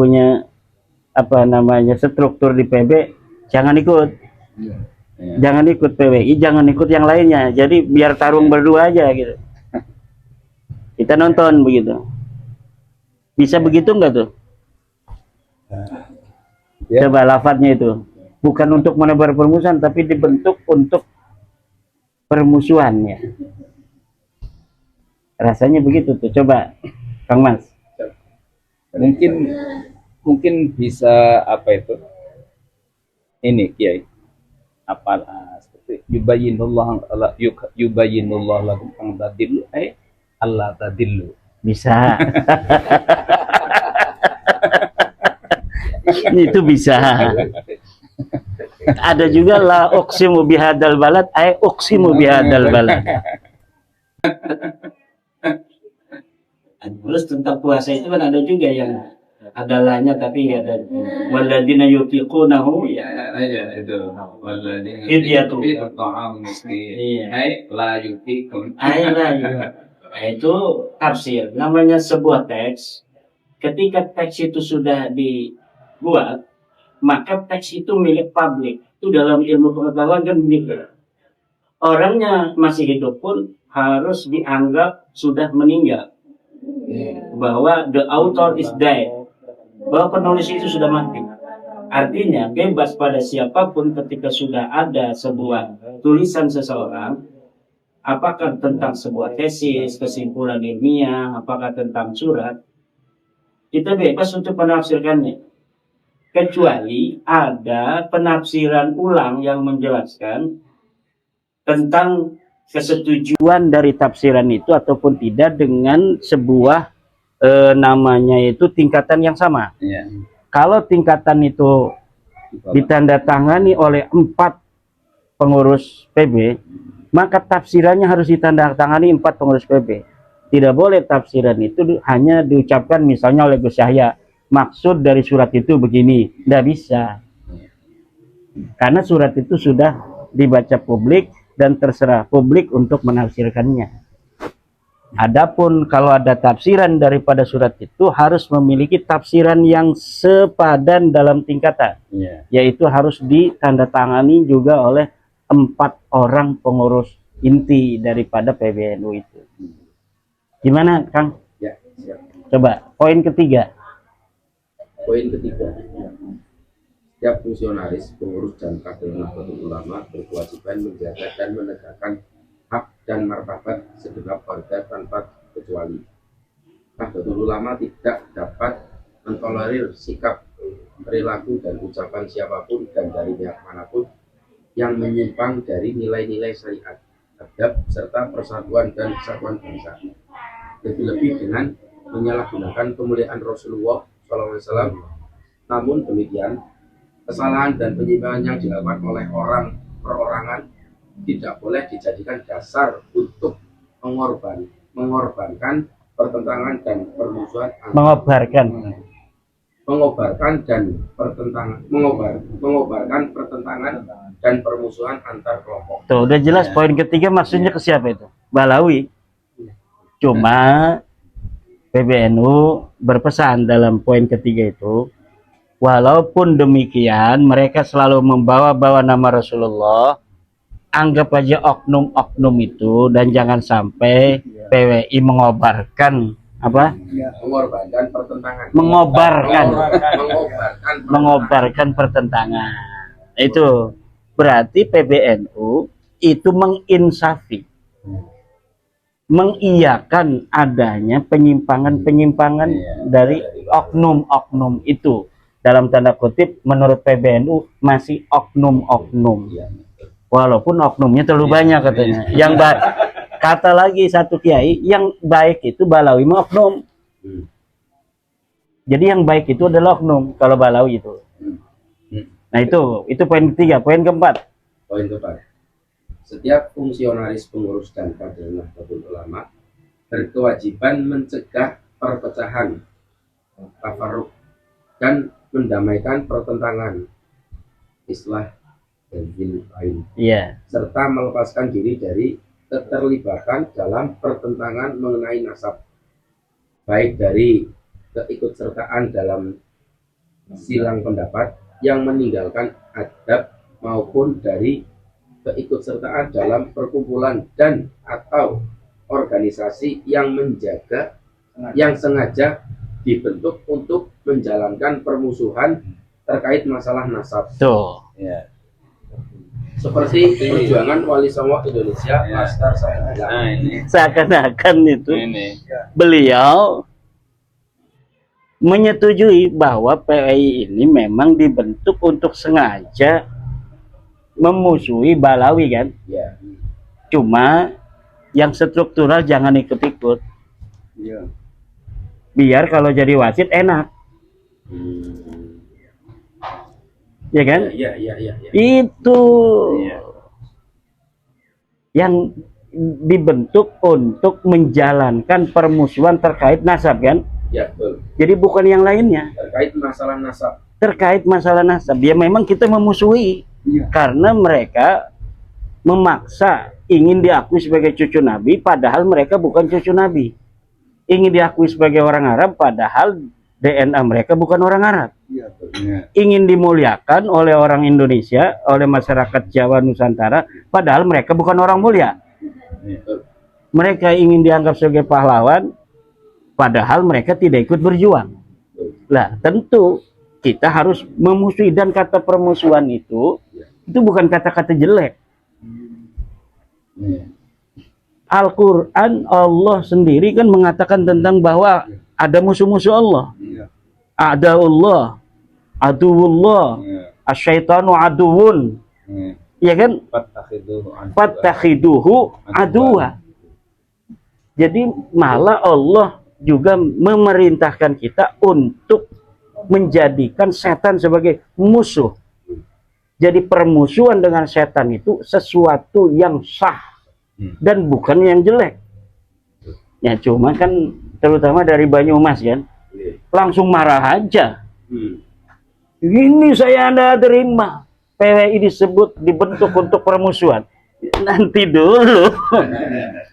struktur di PB jangan ikut. Jangan ikut PWI, jangan ikut yang lainnya. Jadi biar tarung berdua aja gitu. Kita nonton begitu. Bisa begitu enggak tuh? Coba lafadznya itu. Bukan untuk menebar permusuhan, tapi dibentuk untuk permusuhan ya. Rasanya begitu tuh. Coba Kang Mas. Mungkin bisa ini Kiai. Seperti yubayyinullah lakum an tadillu Allah tadillu. Bisa. Itu bisa. Ada juga la uqsimu bihadal balad uqsimu bihadal balad. Terus tentang puasa itu kan ada juga yang ada lahnya tapi nggak ada. Walladzina yutiqunahu itu walladzina fidyatu ta'am miskin la yutiqun. Itu tafsir. Namanya sebuah teks. Ketika teks itu sudah dibuat, maka teks itu milik publik. Itu dalam ilmu pengetahuan kan begitu. Orangnya masih hidup pun harus dianggap sudah meninggal, bahwa the author is dead, bahwa penulis itu sudah mati. Artinya bebas pada siapapun ketika sudah ada sebuah tulisan seseorang, apakah tentang sebuah tesis, kesimpulan ilmiah, apakah tentang surat, kita bebas untuk menafsirkannya. Kecuali ada penafsiran ulang yang menjelaskan tentang kesetujuan dari tafsiran itu ataupun tidak dengan sebuah namanya itu tingkatan yang sama. Kalau tingkatan itu ditandatangani oleh 4 pengurus PB, maka tafsirannya harus ditandatangani 4 pengurus PB. Tidak boleh tafsiran itu hanya diucapkan misalnya oleh Gus Yahya, maksud dari surat itu begini. Tidak bisa, karena surat itu sudah dibaca publik dan terserah publik untuk menafsirkannya. Adapun kalau ada tafsiran daripada surat itu harus memiliki tafsiran yang sepadan dalam tingkatan, yaitu harus ditandatangani juga oleh 4 orang pengurus inti daripada PBNU itu. Gimana, Kang? Ya, siap. Coba poin ketiga. Poin ketiga, setiap fungsionaris, pengurus dan kader Nahdlatul Ulama berkewajiban menjaga dan menegakkan hak dan martabat segenap warga tanpa kecuali. Nahdlatul Ulama tidak dapat mentolerir sikap, perilaku dan ucapan siapapun dan dari pihak manapun yang menyimpang dari nilai-nilai syariat, adab serta persatuan dan kesatuan bangsa. Lebih-lebih dengan menyalahgunakan kemuliaan Rasulullah SAW. Namun demikian, kesalahan dan penyimpangan yang dilakukan oleh orang perorangan tidak boleh dijadikan dasar untuk mengorbankan pertentangan dan permusuhan mengobarkan pertentangan dan permusuhan antar kelompok. Tuh, udah jelas poin ketiga maksudnya ke siapa itu? Balawi. Cuma PBNU berpesan dalam poin ketiga itu, walaupun demikian mereka selalu membawa-bawa nama Rasulullah, anggap aja oknum-oknum itu, dan jangan sampai PWI mengobarkan apa? Mengorbankan pertentangan. Mengobarkan pertentangan. Itu berarti PBNU itu menginsafi, mengiyakan adanya penyimpangan-penyimpangan dari oknum-oknum itu. Dalam tanda kutip, menurut PBNU masih oknum-oknum, walaupun oknumnya terlalu banyak katanya. Yang kata lagi satu kiai, yang baik itu Balawi mah oknum. Jadi yang baik itu adalah oknum kalau Balawi itu. Nah itu poin ketiga. Poin keempat. Poin keempat, setiap fungsionaris, pengurus dan kader Nahdlatul Ulama berkewajiban mencegah perpecahan, tafarruq, dan mendamaikan pertentangan, islah dan lain, serta melepaskan diri dari keterlibatan dalam pertentangan mengenai nasab, baik dari keikutsertaan dalam silang pendapat yang meninggalkan adab maupun dari keikutsertaan dalam perkumpulan dan atau organisasi yang sengaja dibentuk untuk menjalankan permusuhan terkait masalah nasab. Seperti perjuangan Wali Songo Indonesia, Laskar Saifullah. Seakan-akan itu beliau menyetujui bahwa PWI ini memang dibentuk untuk sengaja memusuhi Balawi kan? Cuma yang struktural jangan ikut-ikut. Biar kalau jadi wasit enak. Ya kan? Itu yang dibentuk untuk menjalankan permusuhan terkait nasab kan? Betul. Jadi bukan yang lainnya. Terkait masalah nasab. Terkait masalah nasab. Ya memang kita memusuhi karena mereka memaksa ingin diakui sebagai cucu Nabi padahal mereka bukan cucu Nabi. Ingin diakui sebagai orang Arab padahal DNA mereka bukan orang Arab. Iya. Ingin dimuliakan oleh orang Indonesia, oleh masyarakat Jawa Nusantara, padahal mereka bukan orang mulia. Mereka ingin dianggap sebagai pahlawan, padahal mereka tidak ikut berjuang. Lah, tentu kita harus memusuhi, dan kata permusuhan itu bukan kata-kata jelek. Al-Quran, Allah sendiri kan mengatakan tentang bahwa ada musuh-musuh Allah. Ada Allah, aduwullah, asyaitanu aduwun. Ya kan? Fattakhiduhu aduwa. Jadi malah Allah juga memerintahkan kita untuk menjadikan setan sebagai musuh. Jadi permusuhan dengan setan itu sesuatu yang sah dan bukan yang jelek. Ya cuma kan terutama dari Banyumas kan, langsung marah aja. Ini saya Anda terima. PWI disebut dibentuk untuk permusuhan. Nanti dulu.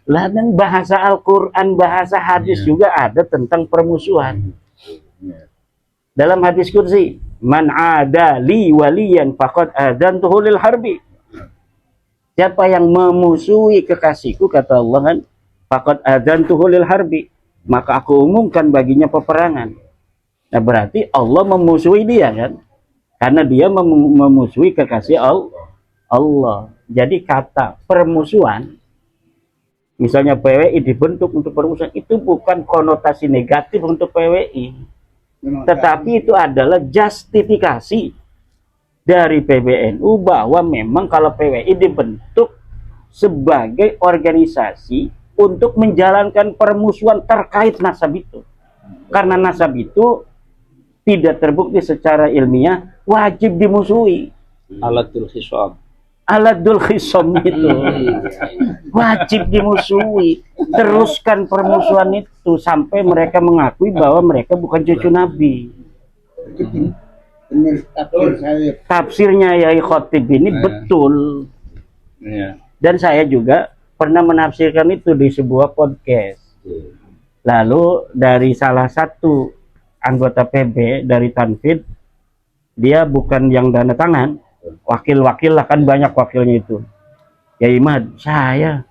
Lah dan bahasa Al-Quran, bahasa hadis juga ada tentang permusuhan. Dalam hadis kursi, man ada li waliyan faqad adantuhu lil harbi. Siapa yang memusuhi kekasihku, kata Allah kan, faqad adantuhu lil harbi, maka aku umumkan baginya peperangan. Nah berarti Allah memusuhi dia kan, karena dia memusuhi kekasih Allah. Jadi kata permusuhan, misalnya PWI dibentuk untuk permusuhan, itu bukan konotasi negatif untuk PWI, tetapi itu adalah justifikasi dari PBNU bahwa memang kalau PWI dibentuk sebagai organisasi untuk menjalankan permusuhan terkait nasab itu. Karena nasab itu tidak terbukti secara ilmiah, wajib dimusuhi. Aladul khisam. Aladul khisam itu wajib dimusuhi. Teruskan permusuhan itu sampai mereka mengakui bahwa mereka bukan cucu Nabi. Benar tafsir saya. Tafsirnya Yai Khotib ini betul. Dan saya juga pernah menafsirkan itu di sebuah podcast. Lalu dari salah satu anggota PB dari Tanfid, dia bukan yang dana tangan, wakil-wakil lah, kan banyak wakilnya itu. Ya Imad, saya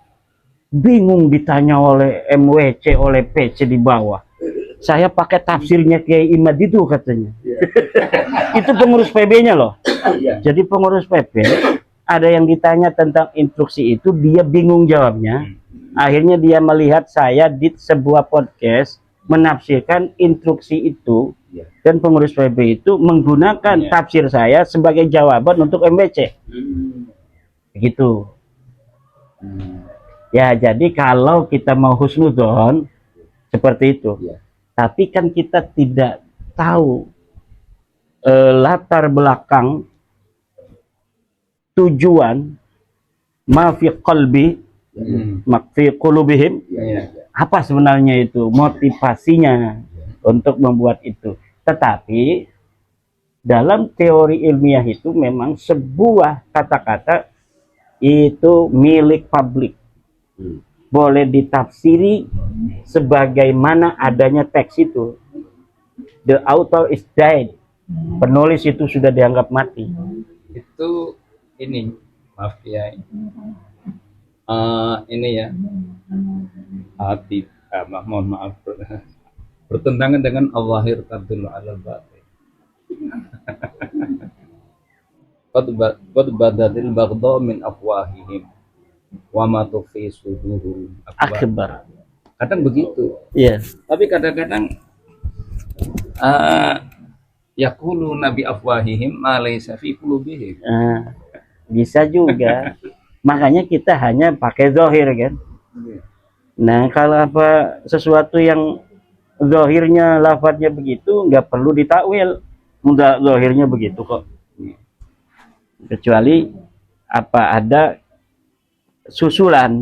bingung ditanya oleh MWC, oleh PC di bawah. Saya pakai tafsirnya Kiai Imad itu katanya. Itu pengurus PB-nya loh. Jadi pengurus PB ada yang ditanya tentang instruksi itu, dia bingung jawabnya. Akhirnya dia melihat saya di sebuah podcast menafsirkan instruksi itu, dan pengurus PB itu menggunakan tafsir saya sebagai jawaban untuk MWC. Begitu. Ya jadi kalau kita mau husnudzon seperti itu. Tapi kan kita tidak tahu latar belakang, tujuan, ma fi qalbi, ma fi qulubihim, apa sebenarnya itu motivasinya untuk membuat itu. Tetapi dalam teori ilmiah itu memang sebuah kata-kata itu milik publik, boleh ditafsiri sebagaimana adanya teks itu. The author is dead. Penulis itu sudah dianggap mati. Itu ini, maaf ya, ini ya, mohon maaf, bertentangan dengan al-zahir tadullu alal batin. Qad badatil baghdha min afwahihim wa ma tukhfi suduruhum akbar. Kadang begitu. Iya. Tapi kadang-kadang yaqulu nabi afwahihim ma laysa fi qulubihim. Bisa juga. Makanya kita hanya pakai zahir kan. Nah, kalau apa sesuatu yang zahirnya lafadznya begitu, nggak perlu ditakwil. Udah zahirnya begitu kok. Kecuali apa ada susulan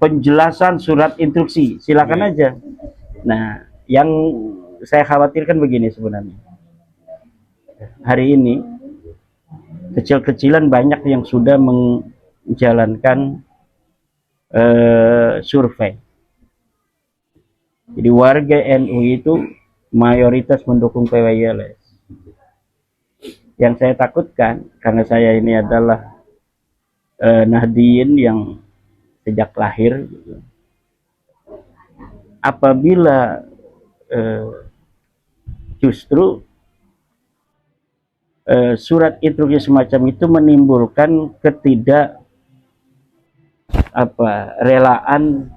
penjelasan surat instruksi, silakan aja. Nah, yang saya khawatirkan begini sebenarnya. Hari ini kecil-kecilan banyak yang sudah menjalankan survei. Jadi warga NU itu mayoritas mendukung PWILS. Yang saya takutkan, karena saya ini adalah Nahdliyin yang sejak lahir, gitu. Apabila justru surat instruksi semacam itu menimbulkan relaan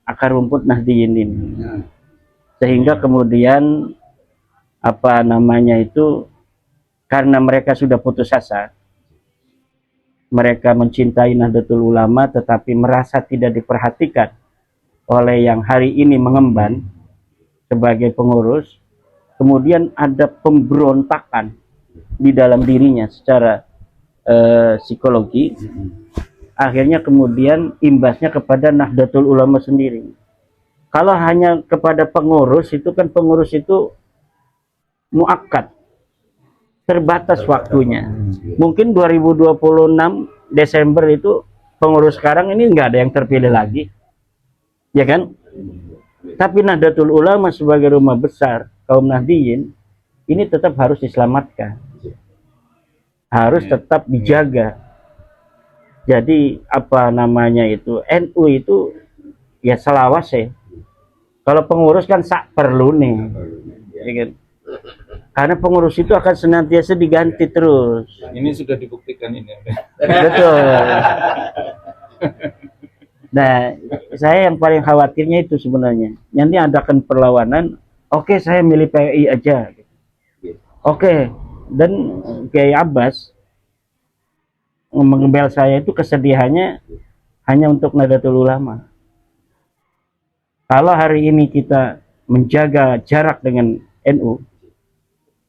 akar rumput Nahdliyin ini, sehingga kemudian karena mereka sudah putus asa, mereka mencintai Nahdlatul Ulama tetapi merasa tidak diperhatikan oleh yang hari ini mengemban sebagai pengurus, kemudian ada pemberontakan di dalam dirinya secara psikologi, akhirnya kemudian imbasnya kepada Nahdlatul Ulama sendiri. Kalau hanya kepada pengurus, itu kan pengurus itu muakkad, terbatas waktunya. Mungkin 2026 Desember itu pengurus sekarang ini nggak ada yang terpilih lagi, ya kan? Tapi Nahdlatul Ulama sebagai rumah besar kaum Nahdliyin ini tetap harus diselamatkan, harus tetap dijaga. Jadi NU itu ya selawase. Kalau pengurus kan sak perlu nih, ya kan? Karena pengurus itu akan senantiasa diganti terus. Ini sudah dibuktikan ini. Betul. Nah, saya yang paling khawatirnya itu sebenarnya. Nanti adakan perlawanan, oke, saya milih PWI aja. Oke, dan Kiai Abbas mengebel saya itu kesedihannya hanya untuk Nahdlatul Ulama. Kalau hari ini kita menjaga jarak dengan NU,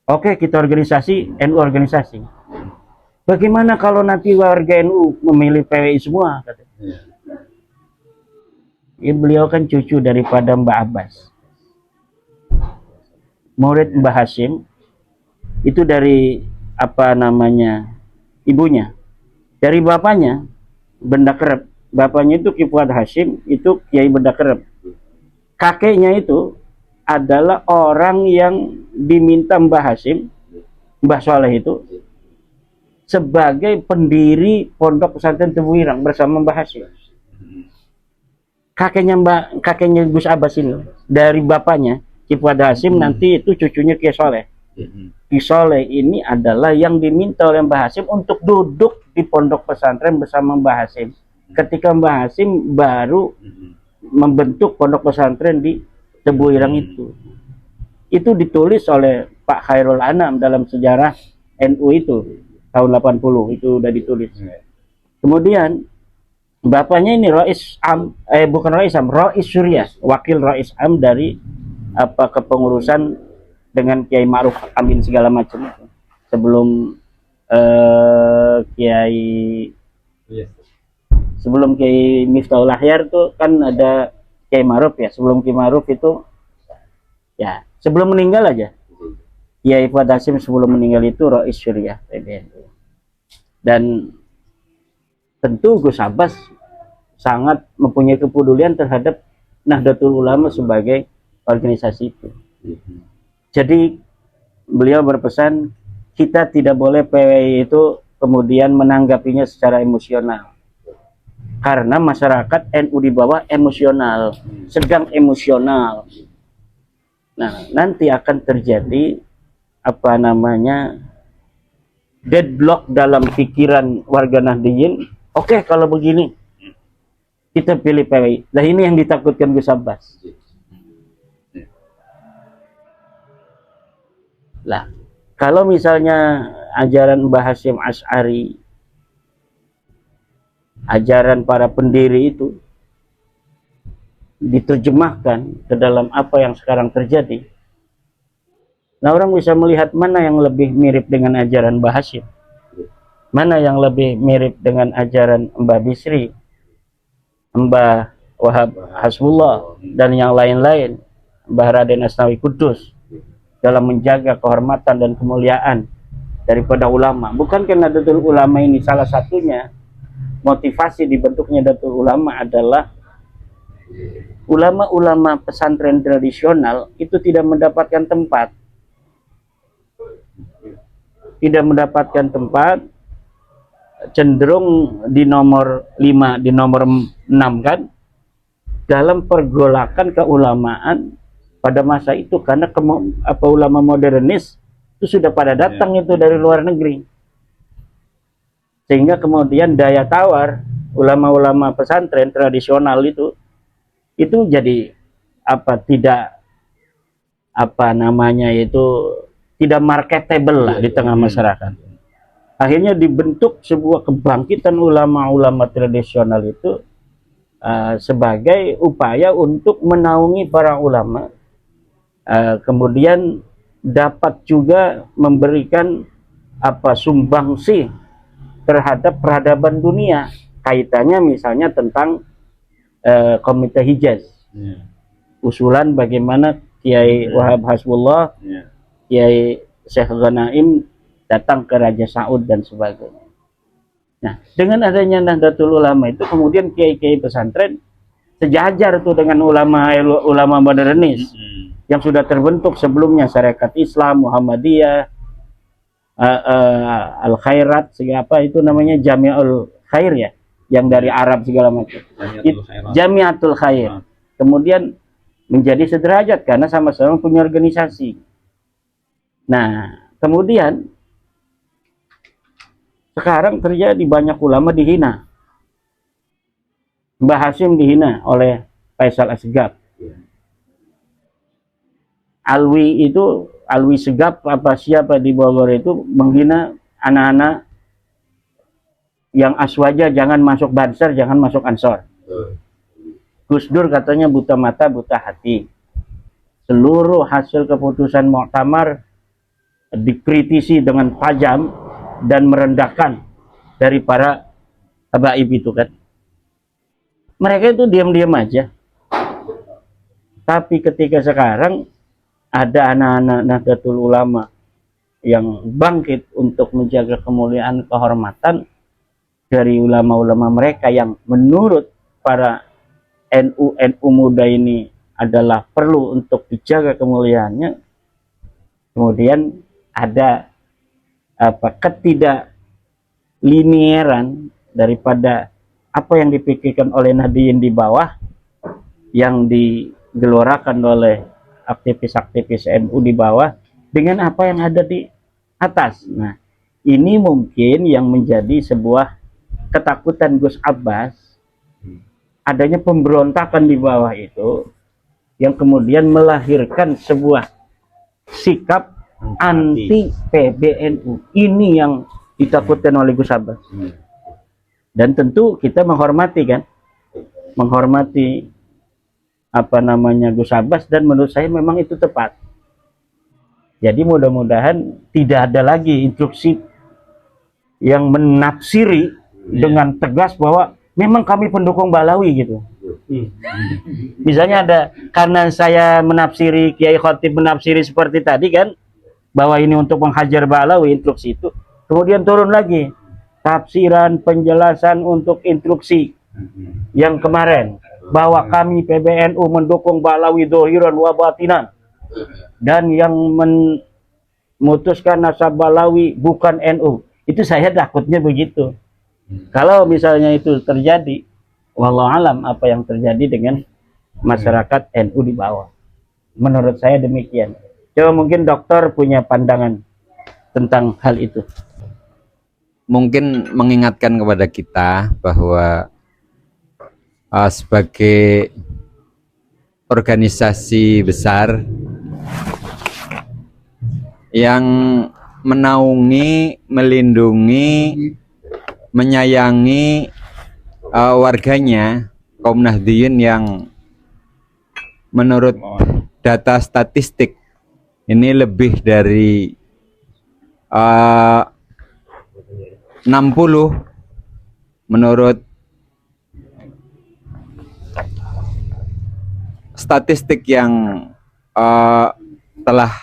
oke, kita organisasi, NU organisasi. Bagaimana kalau nanti warga NU memilih PWI semua? Ya, beliau kan cucu daripada Mbah Abbas, murid Mbah Hashim, itu dari ibunya, dari bapaknya Benda Kerep. Bapaknya itu Ki Fuad Hashim, itu Kiai Benda Kerep. Kakeknya itu adalah orang yang diminta Mbah Hashim, Mbah Soleh itu, sebagai pendiri Pondok Pesantren Tebu Ireng bersama Mbah Hashim. Kakeknya Gus Abbas ini, dari bapaknya Ki Fuad Hashim, nanti itu cucunya Ki Soleh. Ki Soleh ini adalah yang diminta oleh Mbah Hashim untuk duduk di Pondok Pesantren bersama Mbah Hashim ketika Mbah Hashim baru membentuk Pondok Pesantren di Tebu Ireng itu. Itu ditulis oleh Pak Khairul Anam dalam sejarah NU itu tahun 80, itu udah ditulis. Kemudian bapaknya ini Rais Surya, wakil Rais Am dari kepengurusan dengan Kiai Ma'ruf Amin segala macam itu. Sebelum sebelum Kiai Miftahul Ahyar tuh kan ada Kiai Ma'ruf ya. Sebelum Kiai Ma'ruf itu ya sebelum meninggal aja, Kiai Fuad Hashim sebelum meninggal itu Rais Surya. Dan tentu Gus Abbas sangat mempunyai kepedulian terhadap Nahdlatul Ulama sebagai organisasi itu. Jadi beliau berpesan, kita tidak boleh PWI itu kemudian menanggapinya secara emosional. Karena masyarakat NU di bawah emosional, sedang emosional. Nah, nanti akan terjadi deadlock dalam pikiran warga Nahdliyin. Oke, kalau begini kita pilih PWI. Nah, ini yang ditakutkan Gus Abbas. Lah, kalau misalnya ajaran Mbah Hashim Asy'ari, ajaran para pendiri itu diterjemahkan ke dalam apa yang sekarang terjadi, nah orang bisa melihat mana yang lebih mirip dengan ajaran Mbah Hashim, mana yang lebih mirip dengan ajaran Mbah Bisri, Mbah Wahab Hasbullah, dan yang lain-lain, Mbah Raden Asnawi Kudus, dalam menjaga kehormatan dan kemuliaan daripada ulama. Bukankah Nahdlatul Ulama ini salah satunya motivasi dibentuknya Nahdlatul Ulama adalah ulama-ulama pesantren tradisional itu tidak mendapatkan tempat. Tidak mendapatkan tempat, cenderung di nomor 5, di nomor 6 kan, dalam pergolakan keulamaan pada masa itu, karena ulama modernis itu sudah pada datang itu dari luar negeri, sehingga kemudian daya tawar ulama-ulama pesantren tradisional itu jadi tidak tidak marketable lah di tengah masyarakat. Akhirnya dibentuk sebuah kebangkitan ulama-ulama tradisional itu sebagai upaya untuk menaungi para ulama, kemudian dapat juga memberikan sumbangsi terhadap peradaban dunia, kaitannya misalnya tentang Komite Hijaz, usulan bagaimana Kiai Wahab Hasbullah, Kiai Syekh Ghanaim datang ke Raja Saud dan sebagainya. Nah, dengan adanya Nahdlatul Ulama itu kemudian kiai-kiai pesantren sejajar tuh dengan ulama modernis yang sudah terbentuk sebelumnya, Syarikat Islam, Muhammadiyah, Al Khairat, apa itu namanya, Jami'ul Khair ya, yang dari Arab segala macam. Jamiatul Khair. Kemudian menjadi sederajat karena sama-sama punya organisasi. Nah, kemudian sekarang terjadi banyak ulama dihina. Mbah Hashim dihina oleh Faisal Asgaf. Alwi Segaf siapa di Bogor itu menghina anak-anak yang aswaja, jangan masuk Banser, jangan masuk Ansor. Gus Dur katanya buta mata, buta hati. Seluruh hasil keputusan Muktamar dikritisi dengan tajam dan merendahkan dari para habaib itu kan. Mereka itu diam-diam aja. Tapi ketika sekarang ada anak-anak Nahdlatul Ulama yang bangkit untuk menjaga kemuliaan, kehormatan dari ulama-ulama mereka yang menurut para NU muda ini adalah perlu untuk dijaga kemuliaannya, kemudian ada ketidaklinieran daripada apa yang dipikirkan oleh Nahdliyin di bawah yang digelorakan oleh aktivis-aktivis NU di bawah dengan apa yang ada di atas. Nah, ini mungkin yang menjadi sebuah ketakutan Gus Abbas, adanya pemberontakan di bawah itu yang kemudian melahirkan sebuah sikap anti PBNU. Ini yang ditakutkan oleh Gus Abbas. Dan tentu kita menghormati kan, menghormati Gus Abbas, dan menurut saya memang itu tepat. Jadi mudah-mudahan tidak ada lagi instruksi yang menafsiri dengan tegas bahwa memang kami pendukung Balawi gitu. Misalnya ada, karena saya menafsiri, Kiai Khotib menafsiri seperti tadi kan, bahwa ini untuk menghajar Balawi, instruksi itu, kemudian turun lagi tafsiran penjelasan untuk instruksi yang kemarin bahwa kami PBNU mendukung Balawi dohiran wa batinan, dan yang memutuskan nasab Balawi bukan NU. Itu saya takutnya begitu. Kalau misalnya itu terjadi, wallahu alam apa yang terjadi dengan masyarakat NU di bawah. Menurut saya demikian. Coba mungkin dokter punya pandangan tentang hal itu. Mungkin mengingatkan kepada kita bahwa sebagai organisasi besar yang menaungi, melindungi, menyayangi warganya, kaum Nahdliyin yang menurut data statistik ini lebih dari 60 menurut statistik yang telah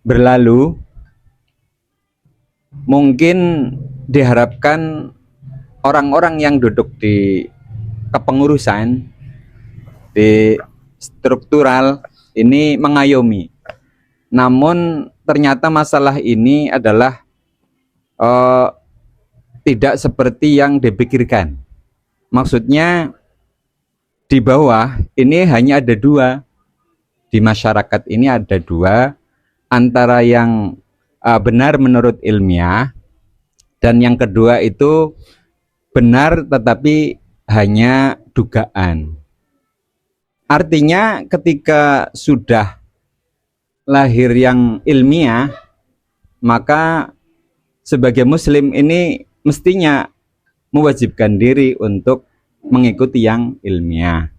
berlalu. Mungkin diharapkan orang-orang yang duduk di kepengurusan di struktural ini mengayomi. Namun ternyata masalah ini adalah tidak seperti yang dipikirkan. Maksudnya di bawah ini hanya ada dua. Di masyarakat ini ada dua, antara yang benar menurut ilmiah dan yang kedua itu benar tetapi hanya dugaan. Artinya ketika sudah lahir yang ilmiah, maka sebagai muslim ini mestinya mewajibkan diri untuk mengikuti yang ilmiah.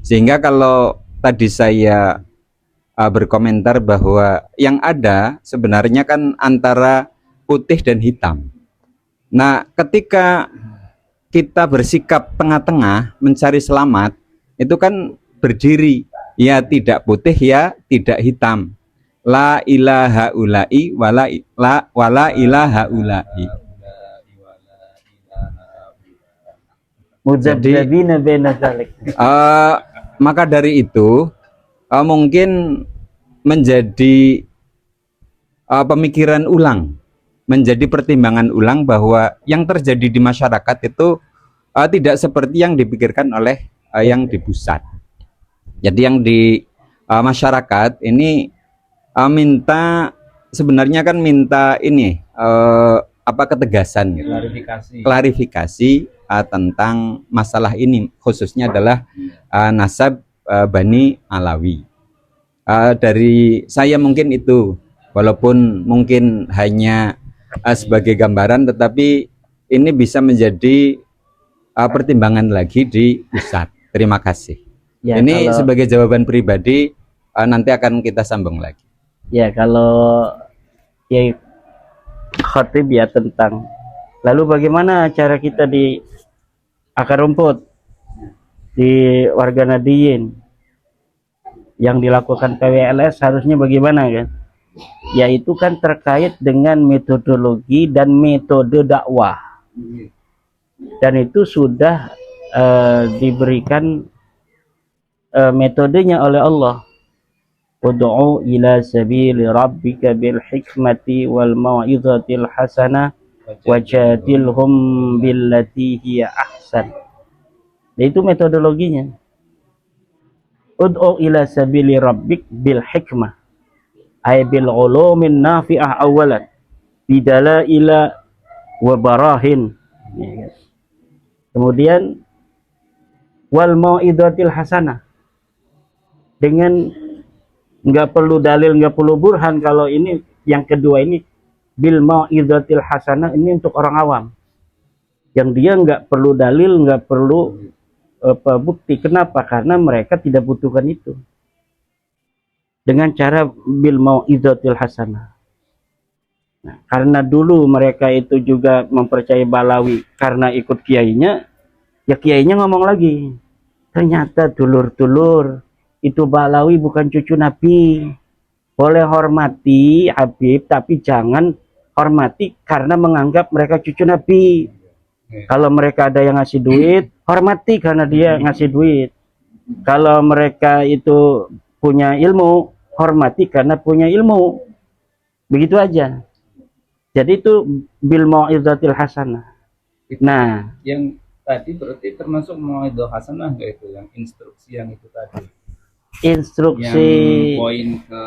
Sehingga kalau tadi saya berkomentar bahwa yang ada sebenarnya kan antara putih dan hitam. Nah, ketika kita bersikap tengah-tengah mencari selamat, itu kan berdiri ya tidak putih ya tidak hitam. La ilaha ulai wala ilaha ulai. Mudzabdzabina baina dzalik. Maka dari itu mungkin menjadi pemikiran ulang, menjadi pertimbangan ulang bahwa yang terjadi di masyarakat itu tidak seperti yang dipikirkan oleh yang di pusat. Jadi yang di masyarakat ini minta, sebenarnya kan minta ini ketegasan gitu. Klarifikasi tentang masalah ini, khususnya adalah nasab Bani Alawi. Dari saya mungkin itu, walaupun mungkin hanya sebagai gambaran, tetapi ini bisa menjadi pertimbangan lagi di pusat. Terima kasih. Ya, ini sebagai jawaban pribadi, nanti akan kita sambung lagi. Ya, kalau Kiai Khatib ya tentang lalu bagaimana cara kita di akar rumput, di warga Nadiyin yang dilakukan PWLS harusnya bagaimana kan? Yaitu kan terkait dengan metodologi dan metode dakwah, dan itu sudah diberikan metodenya oleh Allah. Ud'u ila sabili rabbika bil hikmati wal mau'izatil hasanah wajadilhum billati hiya ahsan. Itu metodologinya. Ud'u ila sabili rabbik bil hikmah ay bil ulumin nafi'ah awalan bidalaila wa barahin. Kemudian wal mau'izatil hasanah, dengan nggak perlu dalil, nggak perlu burhan. Kalau ini yang kedua ini bil mau'izatil hasanah, ini untuk orang awam yang dia nggak perlu dalil, nggak perlu bukti. Kenapa? Karena mereka tidak butuhkan itu. Dengan cara bil mau'izatil hasanah. Nah, karena dulu mereka itu juga mempercayai Balawi karena ikut kiainya, ya kiainya ngomong lagi, ternyata dulur-dulur itu Balawi bukan cucu Nabi. Boleh hormati Habib, tapi jangan hormati karena menganggap mereka cucu Nabi. Kalau mereka ada yang ngasih duit, hormati karena dia ngasih duit. Kalau mereka itu punya ilmu, hormati karena punya ilmu. Begitu aja. Jadi itu bil mau'izatil hasanah. Nah, yang tadi berarti termasuk mau'izah hasanah enggak itu, yang instruksi yang itu tadi? Instruksi yang poin ke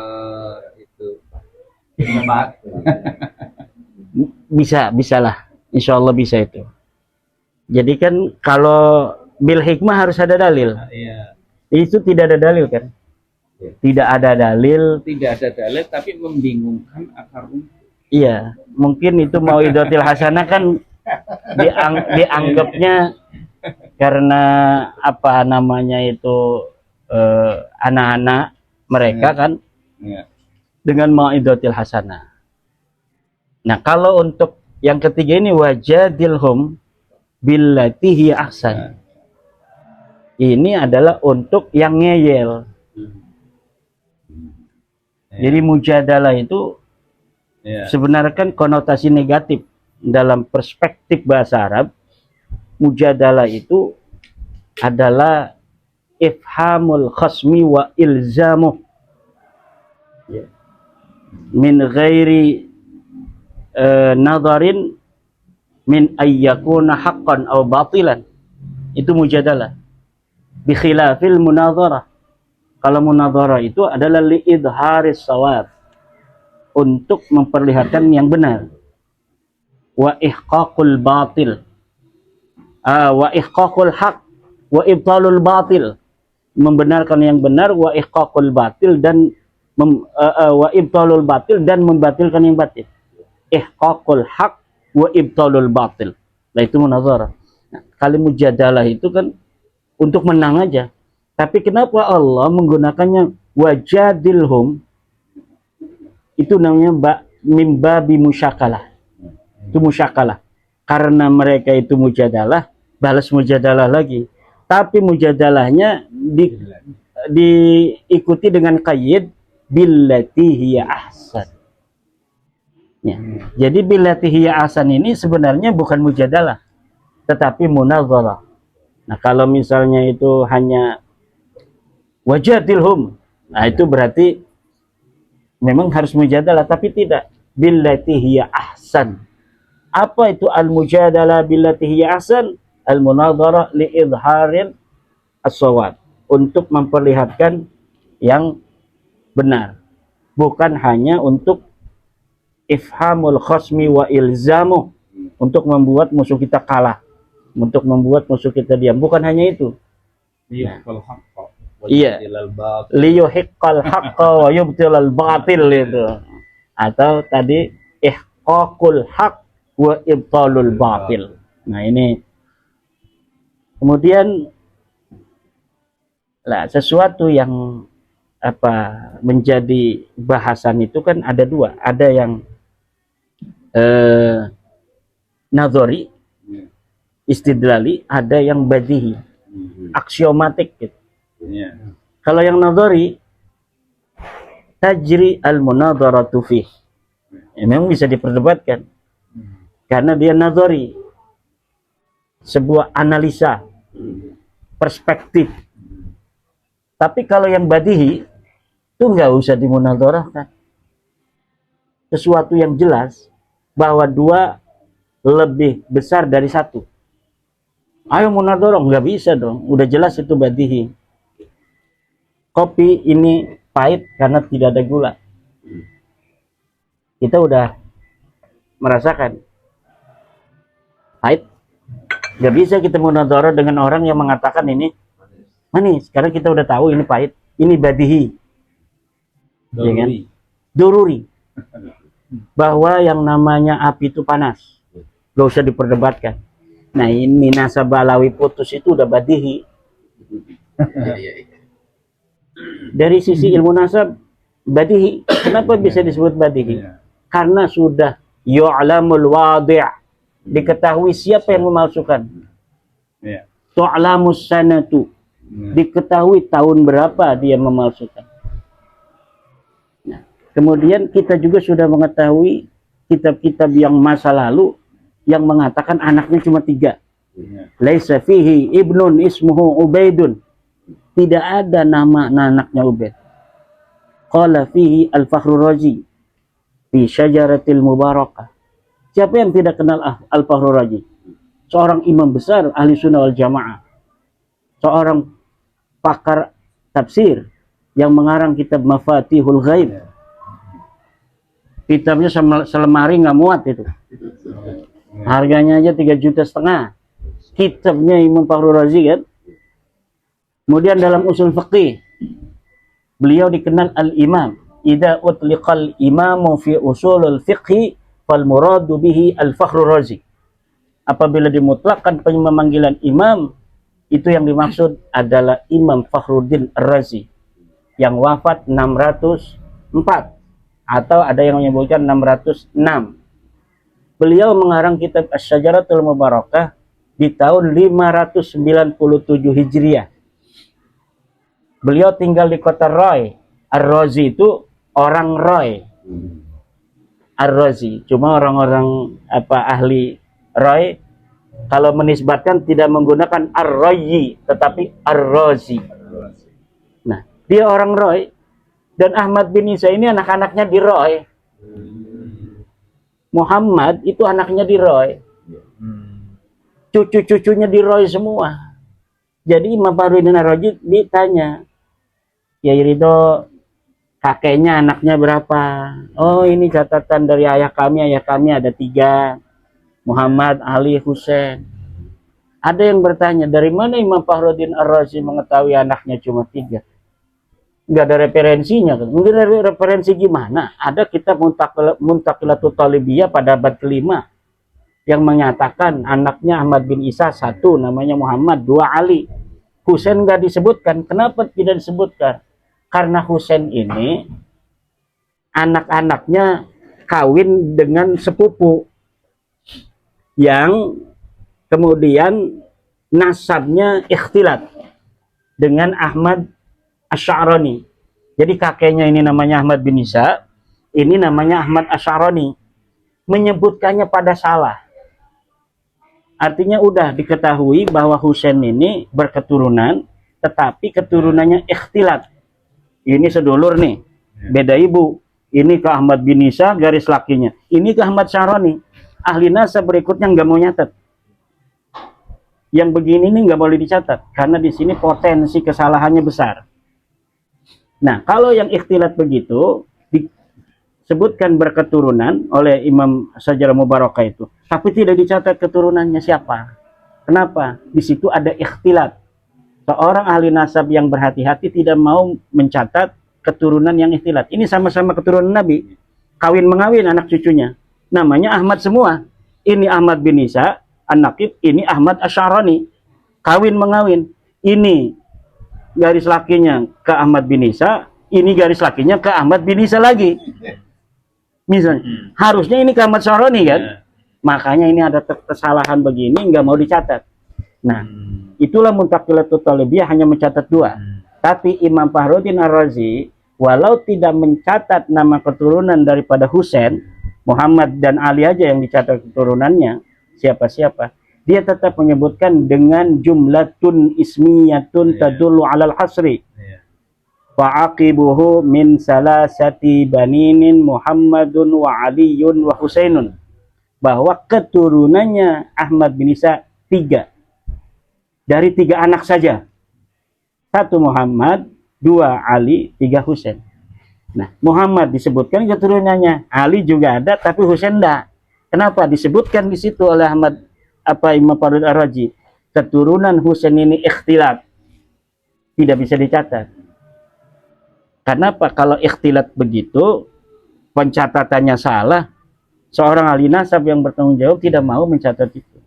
itu 4. bisa lah, insya Allah bisa itu. Jadi kan kalau bil hikmah harus ada dalil. Iya. Itu tidak ada dalil kan? Tidak ada dalil. Tidak ada dalil, tapi membingungkan akar rumput. Iya, mungkin itu mau'izatil hasanah kan dianggapnya karena apa namanya itu anak-anak mereka kan dengan mau'izatil hasanah. Nah, kalau untuk yang ketiga ini wajadilhum billati hiya ahsan, ini adalah untuk yang ngeyel. Jadi mujadalah itu sebenarnya kan konotasi negatif. Dalam perspektif bahasa Arab, mujadalah itu adalah ifhamul khasmi wa ilzamuh min ghairi nadarin min ayyakuna haqqan aw batilan. Itu mujadalah. Bi khilafil munadharah. Kalau munadharah itu adalah li idharis shawab, untuk memperlihatkan yang benar. Wa ihqaqul batil. Wa ihqaqul haq wa ibtalul batil. Membenarkan yang benar, wa ihqaqul batil, dan wa ibtalul batil, dan membatilkan yang batil. Ihqaqul haq wa ibtalul batil. Nah, itu munadharah. Nah, kali mujadalah itu kan untuk menang aja. Tapi kenapa Allah menggunakannya wajadilhum? Itu namanya mimbabi musyakalah. Itu musyakalah. Karena mereka itu mujadalah, balas mujadalah lagi. Tapi mujadalahnya diikuti dengan qayyid billati hiya ahsan. Ya. Jadi billati hiya ahsan ini sebenarnya bukan mujadalah, tetapi munadharah. Nah, kalau misalnya itu hanya wajadilhum, nah itu berarti memang harus mujadalah, tapi tidak billati hiya ahsan. Apa itu al-mujadalah billati hiya ahsan? Al-munadharah li idharin as-shawab, untuk memperlihatkan yang benar, bukan hanya untuk ifhamul khasmi wa ilzamu, untuk membuat musuh kita kalah, untuk membuat musuh kita diam, bukan hanya itu. Iya, liyuhiqqal haqqa wa yubtilal batil itu. Atau tadi ihqaqul haqq wa ibtalul batil. Nah, ini kemudian lah sesuatu yang menjadi bahasan itu kan ada dua, ada yang nazari, istidlali, ada yang badihi, aksiomatik gitu. Kalau yang nazari, tajri al-munadharatu fih, memang bisa diperdebatkan karena dia nazari, sebuah analisa, perspektif. Tapi kalau yang badihi itu nggak usah dimunadharahkan, sesuatu yang jelas bahwa dua lebih besar dari satu. Ayo munadharah, nggak bisa dong, udah jelas itu badihi. Kopi ini pahit karena tidak ada gula, kita udah merasakan pahit. Nggak bisa kita munadharah dengan orang yang mengatakan ini manis, karena kita udah tahu ini pahit, ini badihi, ya kan? Dururi, bahwa yang namanya api itu panas, gak usah diperdebatkan. Nah, ini nasabah alawi putus itu udah badihi. Dari sisi ilmu nasab badihi. Kenapa bisa disebut badihi? Karena sudah yu'lamul wadi', diketahui siapa yang memalsukan. Tu'lamus sanatu, diketahui tahun berapa dia memalsukan. Nah, kemudian kita juga sudah mengetahui kitab-kitab yang masa lalu yang mengatakan anaknya cuma 3. Laisa fihi ibnun ismuhu Ubaidun, tidak ada nama anaknya Ubaid. Qala fihi al-Fakhrur Razi fi syajaratil mubarakah. Siapa yang tidak kenal al-Fakhrur Razi? Seorang imam besar ahli sunnah wal jamaah, seorang pakar tafsir yang mengarang kitab Mafatihul Ghaib. Kitabnya selemari nggak muat itu, harganya aja 3,5 juta. Kitabnya Imam Fakhrur Razi kan. Kemudian dalam usul fiqih beliau dikenal al-imam. Idza utliqal imamu fi usulul fiqhi fal muradu bihi al-Fakhrur Razi. Apabila dimutlakkan pemanggilan imam, itu yang dimaksud adalah Imam Fakhruddin Ar-Razi yang wafat 604, atau ada yang menyebutkan 606. Beliau mengarang kitab Asy-Syajaratul Mubarakah di tahun 597 Hijriah. Beliau tinggal di kota Roy. Ar-Razi itu orang Roy. Ar-Razi, cuma orang-orang ahli Roy kalau menisbatkan tidak menggunakan Ar-Rayyi tetapi Ar-Razi. Nah, dia orang Roy, dan Ahmad bin Isa ini anak-anaknya di Roy. Muhammad itu anaknya di Roy. Cucu-cucunya di Roy semua. Jadi Imam Fakhruddin Ar-Razi ditanya, Kiai Ridho, kakeknya anaknya berapa? Oh, ini catatan dari ayah kami ada 3. Muhammad, Ali, Husain. Ada yang bertanya, dari mana Imam Fakhruddin Ar-Razi mengetahui anaknya cuma 3? Nggak ada referensinya. Mungkin dari referensi gimana? Ada kitab Muntaqilatul Talibiyah pada abad ke-5 yang menyatakan anaknya Ahmad bin Isa 1 namanya Muhammad, 2 Ali. Husain nggak disebutkan. Kenapa tidak disebutkan? Karena Husain ini anak-anaknya kawin dengan sepupu yang kemudian nasabnya ikhtilat dengan Ahmad Asy'arani. Jadi kakeknya ini namanya Ahmad bin Isa, ini namanya Ahmad Asy'arani. Menyebutkannya pada salah. Artinya udah diketahui bahwa Husain ini berketurunan, tetapi keturunannya ikhtilat. Ini sedulur nih, beda ibu. Ini ke Ahmad bin Isa garis lakinya. Ini ke Ahmad Asy'arani. Ahli nasab berikutnya nggak mau nyatet. Yang begini nih nggak boleh dicatat karena di sini potensi kesalahannya besar. Nah, kalau yang ikhtilat begitu disebutkan berketurunan oleh Imam Sajarah Mubarakah itu, tapi tidak dicatat keturunannya siapa. Kenapa? Di situ ada ikhtilat. Seorang ahli nasab yang berhati-hati tidak mau mencatat keturunan yang ikhtilat. Ini sama-sama keturunan Nabi, kawin mengawin anak cucunya. Namanya Ahmad semua. Ini Ahmad bin Isa, An-Naqib, ini Ahmad Asy'arani. Kawin mengawin. Ini garis lakinya ke Ahmad bin Isa, ini garis lakinya ke Ahmad bin Isa lagi. Misalnya, harusnya ini ke Ahmad Asy'arani kan? Makanya ini ada kesalahan begini, nggak mau dicatat. Nah, itulah Muntaqilatul Talibiyah hanya mencatat 2. Tapi Imam Fakhruddin Ar-Razi, walau tidak mencatat nama keturunan daripada Husain, Muhammad dan Ali aja yang dicatat keturunannya, siapa-siapa, dia tetap menyebutkan dengan jumlatun ismiyatun tadullu alal hasri. Fa'aqibuhu min salasati baninin Muhammadun wa Aliyun wa Husainun. Bahwa keturunannya Ahmad bin Isa 3. Dari 3 anak saja. 1 Muhammad, 2 Ali, 3 Husain. Nah, Muhammad disebutkan keturunannya, Ali juga ada, tapi Husain enggak. Kenapa? Disebutkan di situ oleh Imam Fakhruddin Ar-Razi. Keturunan Husain ini ikhtilat. Tidak bisa dicatat. Kenapa? Kalau ikhtilat begitu, pencatatannya salah, seorang ahli nasab yang bertanggung jawab tidak mau mencatat itu.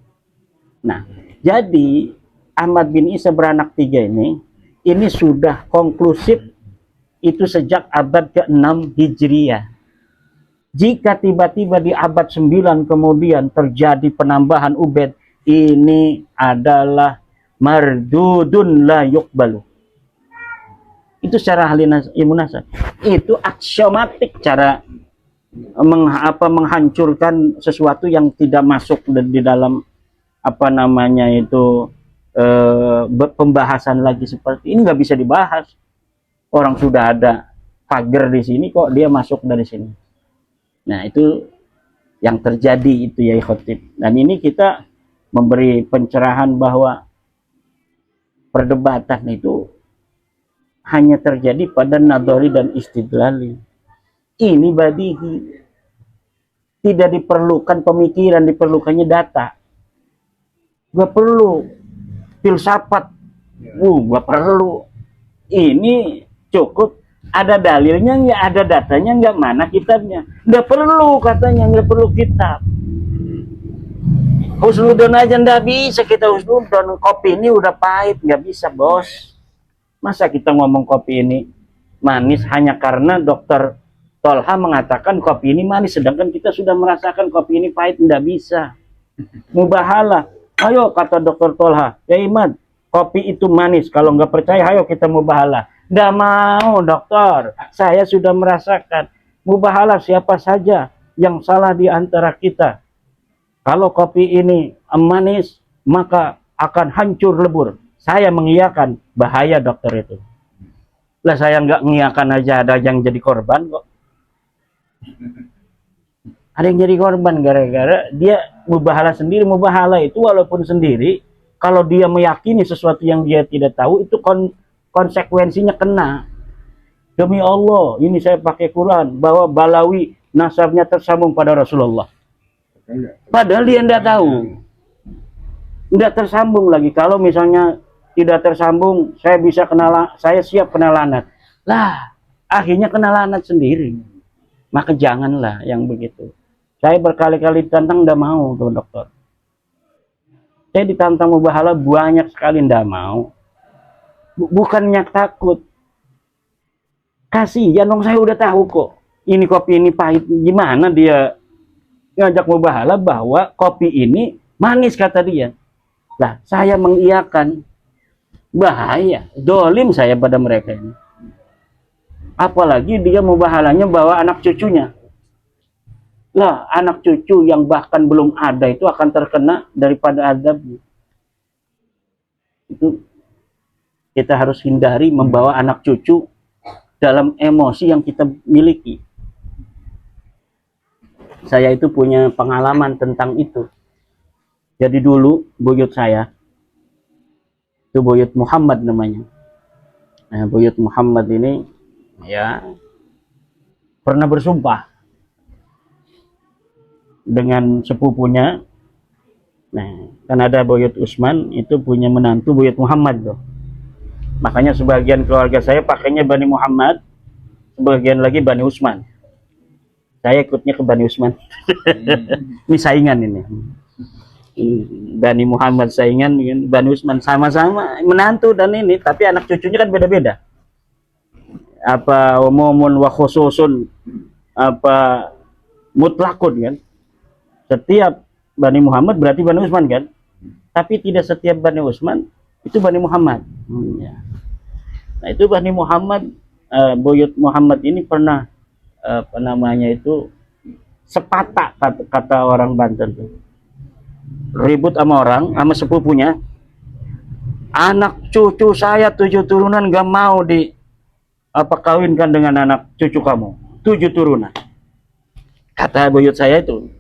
Nah, jadi Ahmad bin Isa beranak 3 ini sudah konklusif itu sejak abad ke-6 Hijriyah. Jika tiba-tiba di abad 9 kemudian terjadi penambahan Ubaid, ini adalah mardudun la yuqbalu. Itu secara ahli ilmu nasab. Itu aksiomatik cara menghancurkan sesuatu yang tidak masuk di dalam pembahasan lagi seperti ini. Nggak bisa dibahas. Orang sudah ada pagar di sini kok dia masuk dari sini. Nah, itu yang terjadi itu ya khotib. Dan ini kita memberi pencerahan bahwa perdebatan itu hanya terjadi pada nadhari dan istidlali. Ini badihi. Tidak diperlukan pemikiran, diperlukannya data. Gak perlu filsafat. Gak perlu. Ini cukup ada dalilnya nggak, ada datanya nggak, mana kitabnya. Nggak perlu katanya, nggak perlu kitab. Husnudon aja nggak bisa kita husnudon. Kopi ini udah pahit, nggak bisa bos. Masa kita ngomong kopi ini manis hanya karena dokter Tolha mengatakan kopi ini manis, sedangkan kita sudah merasakan kopi ini pahit, nggak bisa. Mubahalah. Ayo kata dokter Tolha, ya Imad, kopi itu manis. Kalau nggak percaya, ayo kita mubahalah. Nggak mau dokter, saya sudah merasakan. Mubahalah siapa saja yang salah di antara kita. Kalau kopi ini manis, maka akan hancur lebur. Saya mengiyakan, bahaya dokter itu. Lah saya nggak mengiyakan aja ada yang jadi korban kok. Ada yang jadi korban gara-gara dia mubahalah sendiri. Mubahalah itu walaupun sendiri, kalau dia meyakini sesuatu yang dia tidak tahu, itu konsekuensinya kena. Demi Allah, ini saya pakai Quran, bahwa Balawi nasabnya tersambung pada Rasulullah. Padahal dia tidak tahu. Tidak tersambung lagi. Kalau misalnya tidak tersambung, saya siap kena laknat. Lah, akhirnya kena laknat sendiri. Maka janganlah yang begitu. Saya berkali-kali ditantang, tidak mau tuh dokter. Saya ditantang mubahalah banyak sekali, tidak mau. Bukannya takut. Kasihan dong, saya udah tahu kok. Ini kopi ini pahit. Gimana dia ngajak mubahalah bahwa kopi ini manis kata dia. Lah, saya mengiyakan. Bahaya. Dolim saya pada mereka ini. Apalagi dia mubahalahnya bawa anak cucunya. Lah, anak cucu yang bahkan belum ada itu akan terkena daripada azab. Itu kita harus hindari membawa anak cucu dalam emosi yang kita miliki. Saya itu punya pengalaman tentang itu. Jadi dulu buyut saya, itu buyut Muhammad namanya. Nah, buyut Muhammad ini ya pernah bersumpah dengan sepupunya. Nah, kan ada buyut Utsman itu punya menantu buyut Muhammad tuh. Makanya sebagian keluarga saya pakainya Bani Muhammad, sebagian lagi Bani Utsman. Saya ikutnya ke Bani Utsman. Ini saingan ini. Bani Muhammad saingan dengan Bani Utsman, sama-sama menantu dan ini, tapi anak cucunya kan beda-beda. Apa umumun wa khususun, apa mutlakun kan. Setiap Bani Muhammad berarti Bani Utsman kan, tapi tidak setiap Bani Utsman itu Bani Muhammad. Ya. Nah itu Bani Muhammad, buyut Muhammad ini pernah apa namanya itu sepatak kata orang Banten tuh, ribut sama orang, sama sepupunya. Anak cucu saya 7 turunan gak mau di apa kawinkan dengan anak cucu kamu, 7 turunan. Kata buyut saya itu.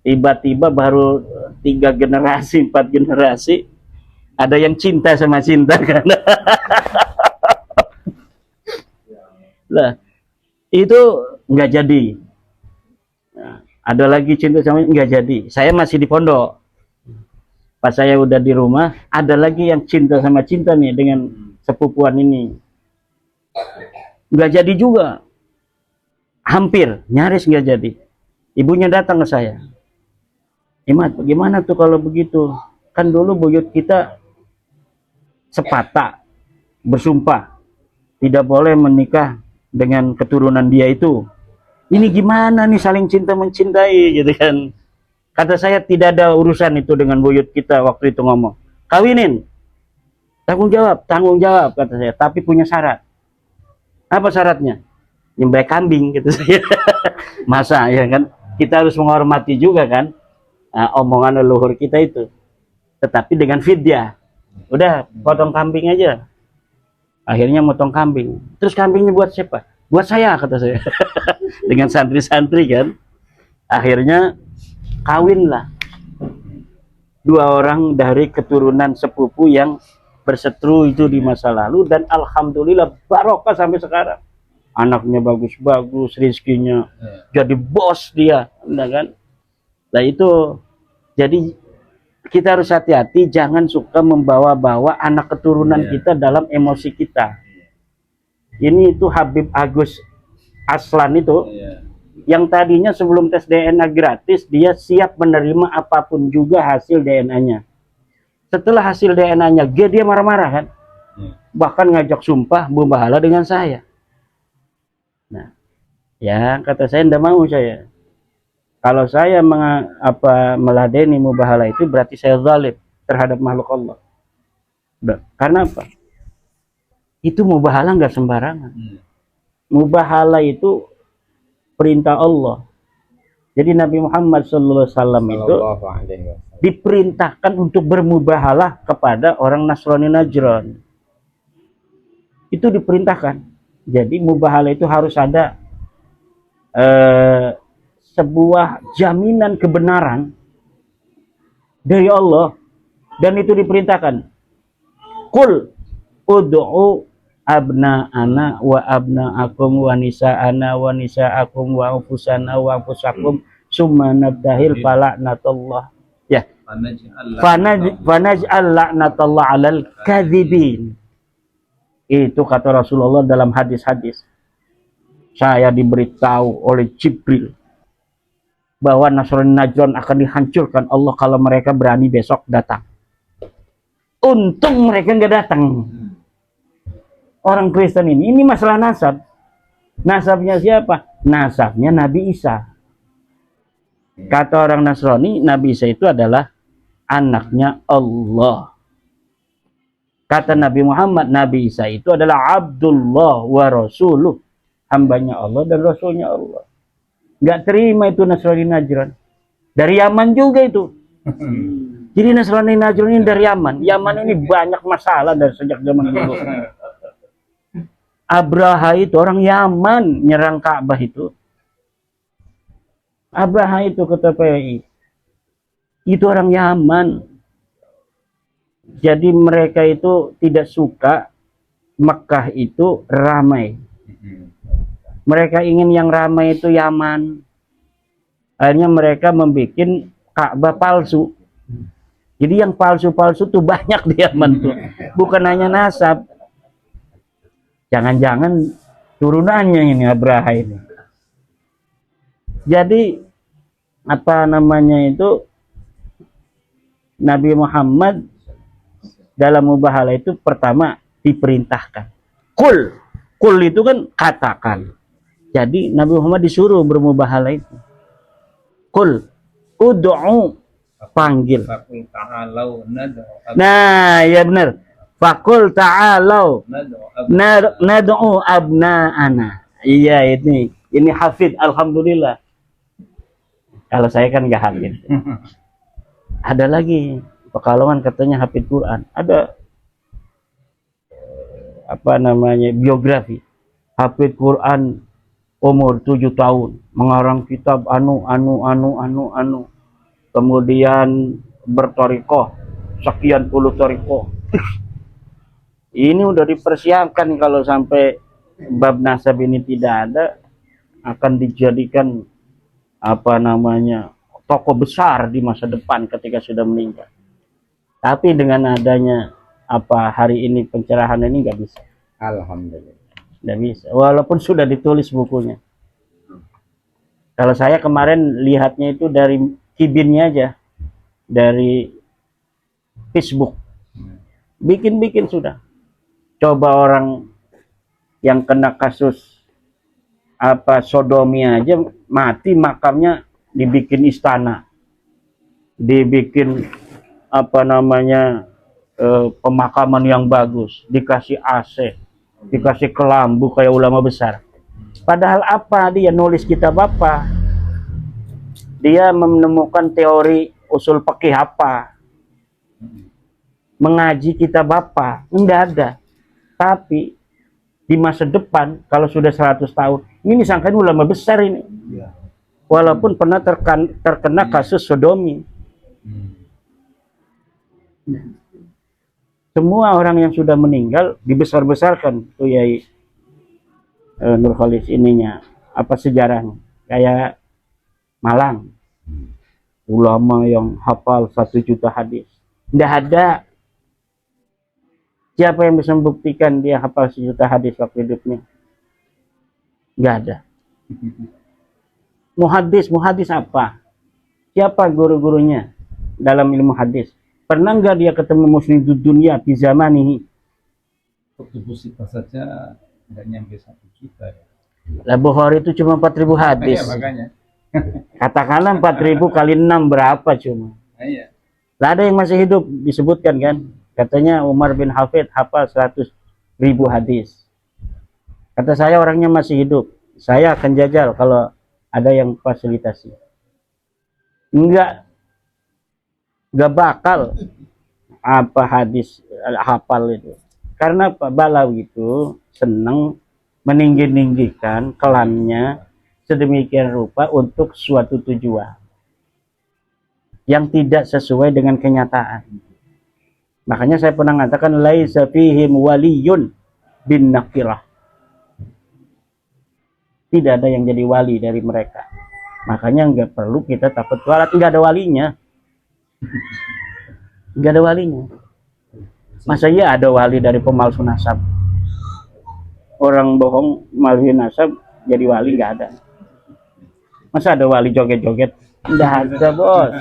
Tiba-tiba baru 3 generasi, 4 generasi ada yang cinta sama cinta kan. Lah itu nggak jadi. Nah, ada lagi cinta sama nggak jadi. Saya masih di pondok. Pas saya udah di rumah, ada lagi yang cinta sama cinta nih dengan sepupuan ini. Nggak jadi juga. Hampir, nyaris nggak jadi. Ibunya datang ke saya. Imat, bagaimana tuh kalau begitu? Kan dulu buyut kita sepatak, bersumpah tidak boleh menikah dengan keturunan dia itu. Ini gimana nih saling cinta mencintai gitu kan. Kata saya tidak ada urusan itu dengan buyut kita waktu itu ngomong. Kawinin. Tanggung jawab kata saya, tapi punya syarat. Apa syaratnya? Nyembelih kambing gitu saya. Masa ya kan? Kita harus menghormati juga kan omongan leluhur kita itu. Tetapi dengan fidyah. Udah potong kambing aja. Akhirnya motong kambing. Terus kambingnya buat siapa? Buat saya kata saya. Dengan santri-santri kan. Akhirnya kawinlah 2 orang dari keturunan sepupu yang berseteru itu di masa lalu, dan alhamdulillah barokah sampai sekarang. Anaknya bagus-bagus, rezekinya jadi bos dia, enggak kan? Nah itu, jadi kita harus hati-hati, jangan suka membawa-bawa anak keturunan kita dalam emosi kita. Ini itu Habib Agus Aslan itu, yang tadinya sebelum tes DNA gratis, dia siap menerima apapun juga hasil DNA-nya. Setelah hasil DNA-nya, dia marah-marah kan? Bahkan ngajak sumpah mubahalah dengan saya. Nah, ya kata saya tidak mau saya. Kalau saya meladeni mubahalah itu berarti saya zalim terhadap makhluk Allah. Karena apa? Itu mubahalah nggak sembarangan. Mubahalah itu perintah Allah. Jadi Nabi Muhammad SAW itu diperintahkan untuk bermubahalah kepada orang Nasrani Najran. Itu diperintahkan. Jadi mubahalah itu harus ada sebuah jaminan kebenaran dari Allah, dan itu diperintahkan. Qul ud'u abna'ana wa abna'akum wa nisa'ana wa nisa'akum wa anfusana wa anfusakum summa nabdahil fala'natullah. Ya. Fanaj'al la'natullah 'alal kadzibin. Itu kata Rasulullah dalam hadis-hadis. Saya diberitahu oleh Jibril bahwa Nasrani Najran akan dihancurkan Allah kalau mereka berani besok datang. Untung mereka nggak datang. Orang Kristen ini masalah nasab. Nasabnya siapa? Nasabnya Nabi Isa. Kata orang Nasrani, Nabi Isa itu adalah anaknya Allah. Kata Nabi Muhammad, Nabi Isa itu adalah Abdullah wa Rasuluh, hambanya Allah dan Rasulnya Allah. Nggak terima itu Nasrani Najran. Dari Yaman juga itu. Jadi Nasrani Najran ini dari Yaman. Yaman ini banyak masalah dari sejak zaman dulu. Abraha itu orang Yaman nyerang Ka'bah itu. Abraha itu kata PI. Itu orang Yaman. Jadi mereka itu tidak suka Mekah itu ramai. Mereka ingin yang ramai itu Yaman. Akhirnya mereka membuat Ka'bah palsu. Jadi yang palsu-palsu tuh banyak di Yaman tuh. Bukan hanya nasab. Jangan-jangan turunannya ini Abraha ini. Jadi apa namanya itu, Nabi Muhammad dalam mubahalah itu pertama diperintahkan. Kul itu kan katakan. Jadi Nabi Muhammad disuruh bermubahalah itu. Kul ud'u, panggil. Nah, ya benar. Fakul ta'alau nad'u abna'ana. Iya, ini hafid, alhamdulillah. Kalau saya kan nggak hafid. Ada lagi Pekalongan katanya hafid Quran. Ada apa namanya biografi. Hafid Quran umur 7 tahun, mengarang kitab anu. Kemudian bertorikoh sekian puluh torikoh. Ini udah dipersiapkan kalau sampai bab nasab ini tidak ada, akan dijadikan apa namanya tokoh besar di masa depan ketika sudah meninggal. Tapi dengan adanya apa hari ini pencerahan ini nggak bisa. Alhamdulillah. Nggak bisa. Walaupun sudah ditulis bukunya. Kalau saya kemarin lihatnya itu dari kibinnya aja, dari Facebook. Bikin sudah. Coba orang yang kena kasus apa sodomi aja mati, makamnya dibikin istana, dibikin apa namanya pemakaman yang bagus, dikasih AC, dikasih kelambu kayak ulama besar. Padahal apa dia nulis kitab apa? Dia menemukan teori usul fikih apa? Mengaji kitab apa? Enggak ada. Tapi di masa depan kalau sudah 100 tahun, ini disangkain ulama besar ini. Walaupun pernah terkena kasus sodomi. Semua orang yang sudah meninggal dibesar-besarkan tuh Yai Nurholis ininya, apa sejarahnya. Kayak Malang. Ulama yang hafal 1 juta hadis. Enggak ada. Siapa yang bisa membuktikan dia hafal 1 juta hadis waktu hidupnya? Enggak ada. Muhaddis apa? Siapa guru-gurunya dalam ilmu hadis? Pernah nggak dia ketemu muslim di dunia di zaman ini? Kutubu Sittah saja nggak nyampe 1 juta ya. Lah Bukhari itu cuma 4.000 hadis. Iya, makanya. Katakanlah 4.000 kali 6 berapa cuma? Iya. Lah ada yang masih hidup disebutkan kan? Katanya Umar bin Hafid hafal 100.000 hadis. Kata saya orangnya masih hidup. Saya akan jajal kalau ada yang fasilitasi. Enggak. Gak bakal apa hadis hafal itu. Karena Pak Balawi itu senang meninggi-ninggikan kelamnya sedemikian rupa untuk suatu tujuan yang tidak sesuai dengan kenyataan. Makanya saya pernah mengatakan laisa fihim waliyun bin nakirah. Tidak ada yang jadi wali dari mereka. Makanya nggak perlu kita takut kualat, nggak ada walinya. Nggak ada walinya. Masa iya ada wali dari pemalsu nasab? Orang bohong malsuin nasab jadi wali, nggak ada. Masa ada wali joget-joget? Nggak ada, bos.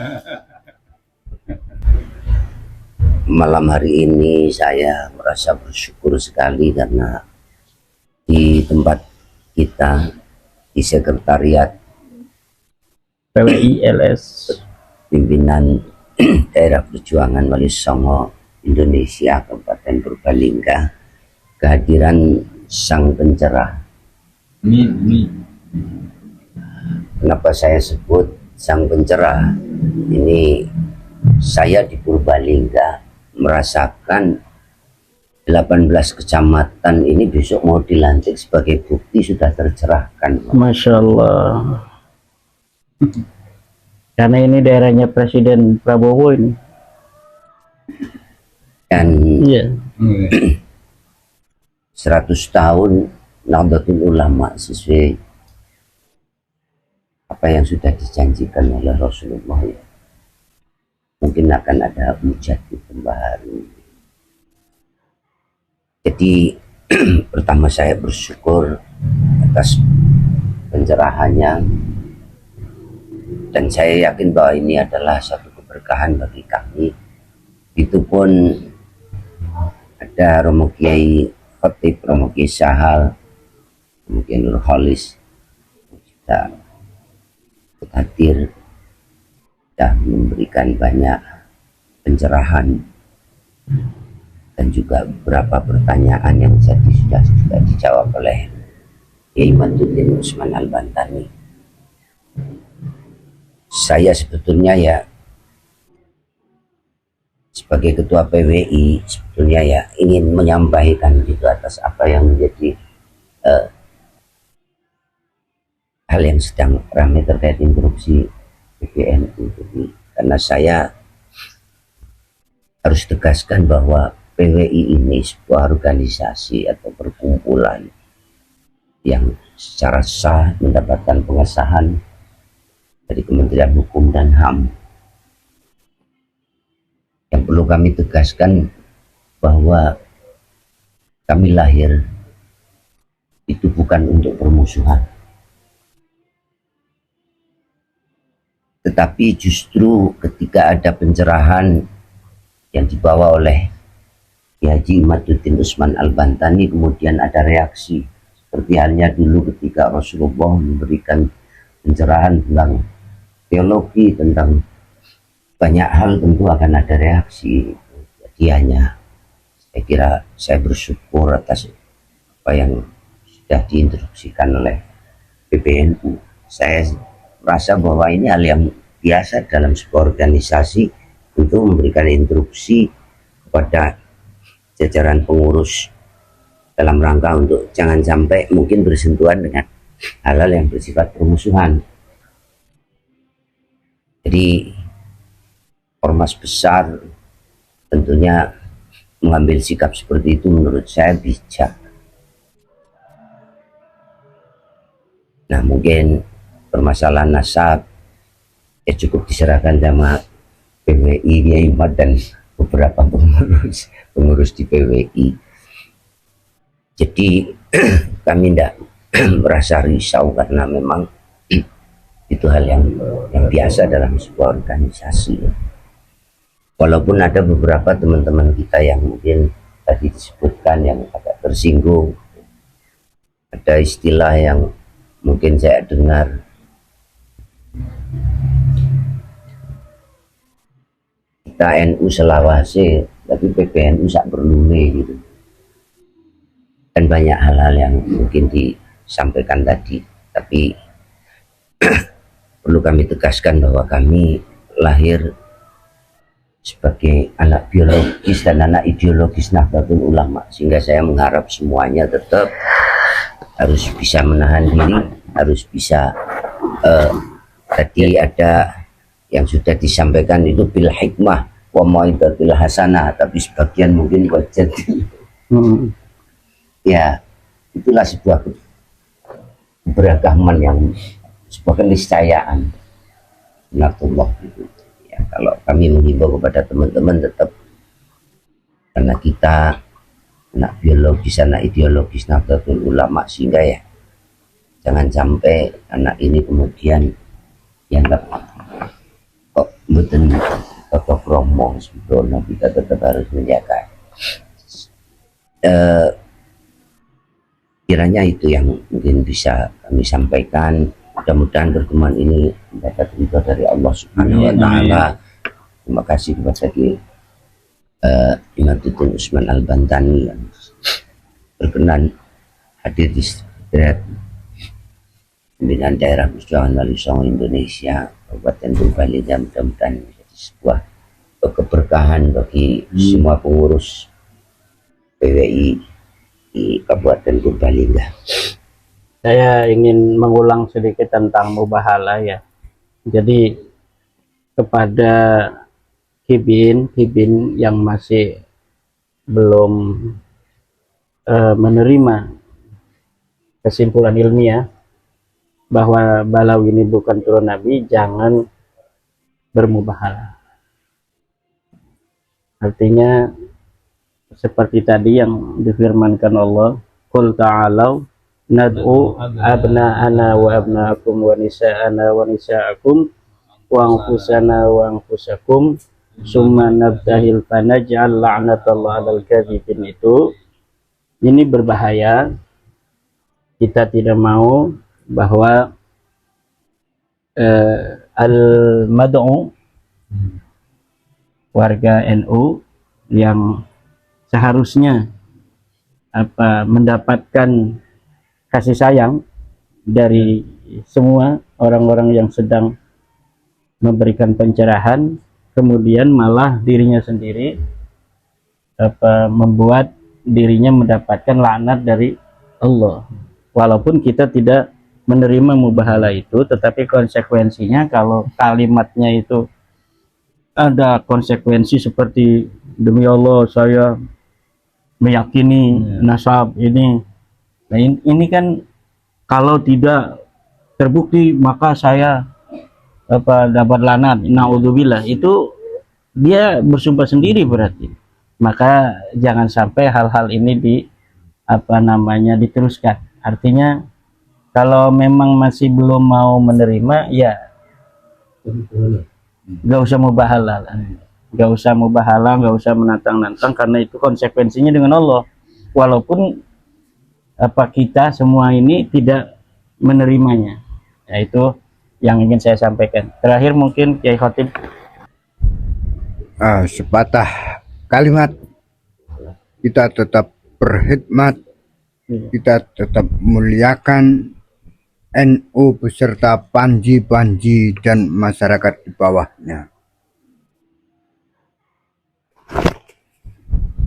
Malam hari ini saya merasa bersyukur sekali karena di tempat kita di sekretariat PWI LS pimpinan daerah perjuangan Wali Songo Indonesia Kabupaten Purbalingga, kehadiran sang pencerah. Kenapa saya sebut sang pencerah? Ini saya di Purbalingga merasakan 18 kecamatan ini besok mau dilantik sebagai bukti sudah tercerahkan. Masya Allah. Karena ini daerahnya Presiden Prabowo ini. Dan Iya. 100 tahun Nahdlatul Ulama sesuai apa yang sudah dijanjikan oleh Rasulullah. Mungkin akan ada mujaddid pembaharu. Jadi pertama saya bersyukur atas pencerahannya, dan saya yakin bahwa ini adalah satu keberkahan bagi kami. Itu pun ada Romo Kiai Khatib, Romo Kiai Sahal, Romo Kiai Nurholis kita hadir dan memberikan banyak pencerahan dan juga beberapa pertanyaan yang sudah dijawab oleh Kiai Maduddin Usman Al-Bantani. Saya sebetulnya ya sebagai ketua PWI sebetulnya ya ingin menyampaikan gitu atas apa yang menjadi hal yang sedang ramai terkait interupsi PBNU. Jadi karena saya harus tegaskan bahwa PWI ini sebuah organisasi atau perkumpulan yang secara sah mendapatkan pengesahan dari Kementerian Hukum dan HAM. Yang perlu kami tegaskan bahwa kami lahir itu bukan untuk permusuhan, tetapi justru ketika ada pencerahan yang dibawa oleh Haji Maduddin Usman Al-Bantani, kemudian ada reaksi seperti halnya dulu ketika Rasulullah memberikan pencerahan tentang teologi, tentang banyak hal, tentu akan ada reaksi. Jadi hanya saya kira saya bersyukur atas apa yang sudah diinstruksikan oleh PBNU. Saya merasa bahwa ini hal yang biasa dalam sebuah organisasi untuk memberikan instruksi kepada jajaran pengurus dalam rangka untuk jangan sampai mungkin bersentuhan dengan hal-hal yang bersifat permusuhan. Jadi ormas besar tentunya mengambil sikap seperti itu menurut saya bijak. Nah mungkin permasalahan nasab ya cukup diserahkan sama PWI, Kiai Mat dan beberapa pengurus di PWI. Jadi kami tidak merasa risau karena memang itu hal yang biasa dalam sebuah organisasi. Walaupun ada beberapa teman-teman kita yang mungkin tadi disebutkan yang agak tersinggung, ada istilah yang mungkin saya dengar kita NU selawase tapi PBNU sak berlune gitu, dan banyak hal-hal yang mungkin disampaikan tadi. Tapi perlu kami tegaskan bahwa kami lahir sebagai anak biologis dan anak ideologis Nahdlatul Ulama, sehingga saya mengharap semuanya tetap harus bisa menahan diri, harus bisa tadi ada yang sudah disampaikan itu bil hikmah wa mau'izatil hasanah, tapi sebagian mungkin buat jadi ya itulah sebuah keberagaman yang sebuah keniscayaan sunatullah gitu. Ya, kalau kami menghimbau kepada teman-teman tetap, karena kita anak biologis, anak ideologis Nahdlatul Ulama, sehingga ya jangan sampai anak ini kemudian dianggap kok mboten tokoh romo sebetulnya. Kita tetap harus menjaga. Kiranya itu yang mungkin bisa kami sampaikan. Mudah-mudahan pertemuan ini mendapat ridho dari Allah Subhanahu wa Ta'ala. Terima kasih kepada Imaduddin Usman Al-Bantani yang berkenan hadir di Sekretariat Pembinaan Daerah Musyawarah Wali Songo Indonesia Kabupaten Purbalingga. Mudah-mudahan menjadi sebuah keberkahan bagi semua pengurus PWI di Kabupaten Purbalingga. Saya ingin mengulang sedikit tentang mubahalah ya. Jadi kepada Hibin yang masih belum menerima kesimpulan ilmiah bahwa Balawi ini bukan turun Nabi, jangan bermubahalah. Artinya seperti tadi yang difirmankan Allah, qul ta'alau nad'u abna'ana wa abna'akum wa nisa'ana wa nisa'akum wa anfusana wa anfusakum summa nabtahil fanaj'al la'natallahi 'alal kadhibin. Itu ini berbahaya. Kita tidak mau bahwa al-mad'u warga NU yang seharusnya mendapatkan kasih sayang dari semua orang-orang yang sedang memberikan pencerahan, kemudian malah dirinya sendiri membuat dirinya mendapatkan laknat dari Allah. Walaupun kita tidak menerima mubahalah itu, tetapi konsekuensinya kalau kalimatnya itu ada konsekuensi seperti demi Allah saya meyakini nasab ini. Nah ini kan kalau tidak terbukti maka saya dapat laknat, naudzubillah, itu dia bersumpah sendiri berarti. Maka jangan sampai hal-hal ini diteruskan. Artinya kalau memang masih belum mau menerima ya gak usah mubahalah, gak usah menantang-nantang, karena itu konsekuensinya dengan Allah. Walaupun kita semua ini tidak menerimanya. Ya, itu yang ingin saya sampaikan. Terakhir mungkin Kiai Khotib. Sepatah kalimat, kita tetap berkhidmat, kita tetap muliakan NU beserta panji-panji dan masyarakat di bawahnya.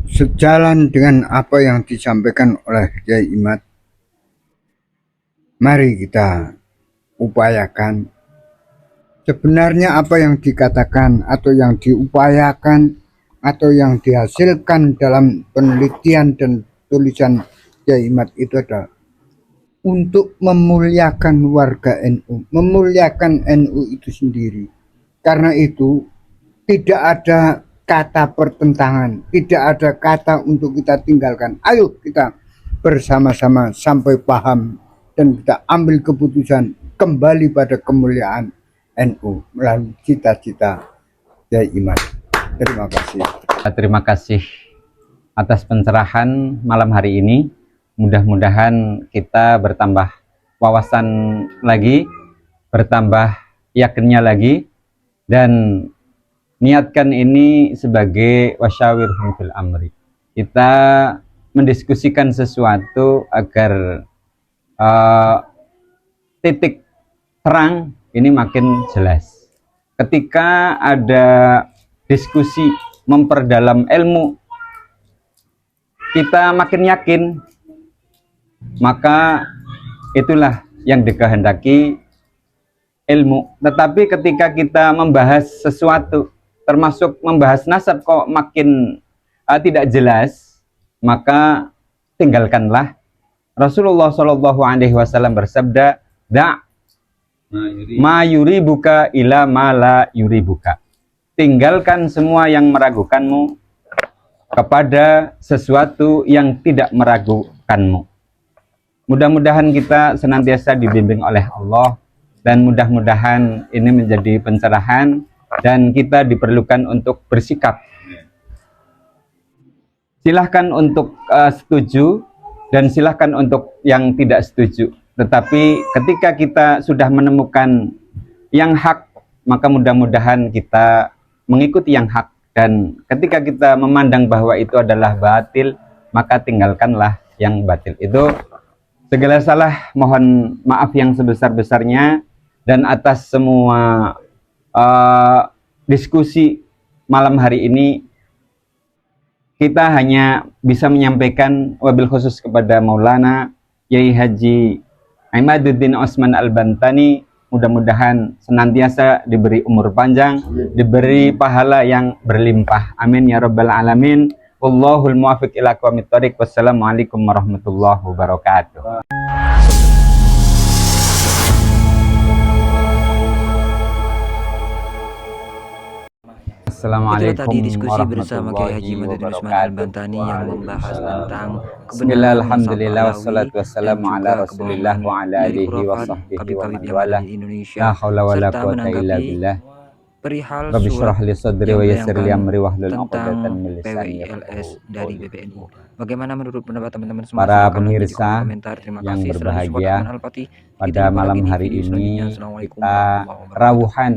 Sejalan dengan apa yang disampaikan oleh Kiai Imad, mari kita upayakan sebenarnya apa yang dikatakan atau yang diupayakan atau yang dihasilkan dalam penelitian dan tulisan Kiai Imad itu adalah untuk memuliakan warga NU, memuliakan NU itu sendiri. Karena itu tidak ada kata pertentangan, tidak ada kata untuk kita tinggalkan. Ayo kita bersama-sama sampai paham dan kita ambil keputusan kembali pada kemuliaan NU melalui cita-cita Kiai Imad. Terima kasih. Terima kasih atas pencerahan malam hari ini. Mudah-mudahan kita bertambah wawasan lagi, bertambah yakinnya lagi, dan niatkan ini sebagai wasyawirhum fil amri. Kita mendiskusikan sesuatu agar titik terang ini makin jelas. Ketika ada diskusi, memperdalam ilmu, kita makin yakin, maka itulah yang dikehendaki ilmu. Tetapi ketika kita membahas sesuatu, termasuk membahas nasab kok makin tidak jelas, maka tinggalkanlah. Rasulullah Shallallahu Alaihi Wasallam bersabda, "Da' ma yuribuka ila ma la yuribuka." Tinggalkan semua yang meragukanmu kepada sesuatu yang tidak meragukanmu. Mudah-mudahan kita senantiasa dibimbing oleh Allah, dan mudah-mudahan ini menjadi pencerahan dan kita diperlukan untuk bersikap. Silahkan untuk setuju dan silahkan untuk yang tidak setuju. Tetapi ketika kita sudah menemukan yang hak, maka mudah-mudahan kita mengikuti yang hak. Dan ketika kita memandang bahwa itu adalah batil, maka tinggalkanlah yang batil itu. Segala salah mohon maaf yang sebesar-besarnya, dan atas semua diskusi malam hari ini kita hanya bisa menyampaikan wabil khusus kepada Maulana Yai Haji Imaduddin Osman Al-Bantani, mudah-mudahan senantiasa diberi umur panjang, diberi pahala yang berlimpah. Amin ya rabbal alamin. Wallahul muwaffiq ila aqwamit thoriq. Wassalamualaikum warahmatullahi wabarakatuh. Itulah tadi diskusi bersama Kiai Haji Imaduddin Usman Al-Bantani yang membahas tentang Bismillah, alhamdulillah, wassalatu wassalamu ala rasulillah wa ala alihi wa sahbihi wa man wala. La haula wa la quwata illa billah. Perihal Rabbi syrah li sadri wa yassir li amri tentang wahlul 'uqdatam min lisani PWILS dari BPNI. Bagaimana menurut pendapat teman-teman semua? Para Silakan nanti di pemirsa kolom komentar. Terima yang kasih. berbahagia, Al-Fatih. pada malam hari ini kita rawuhan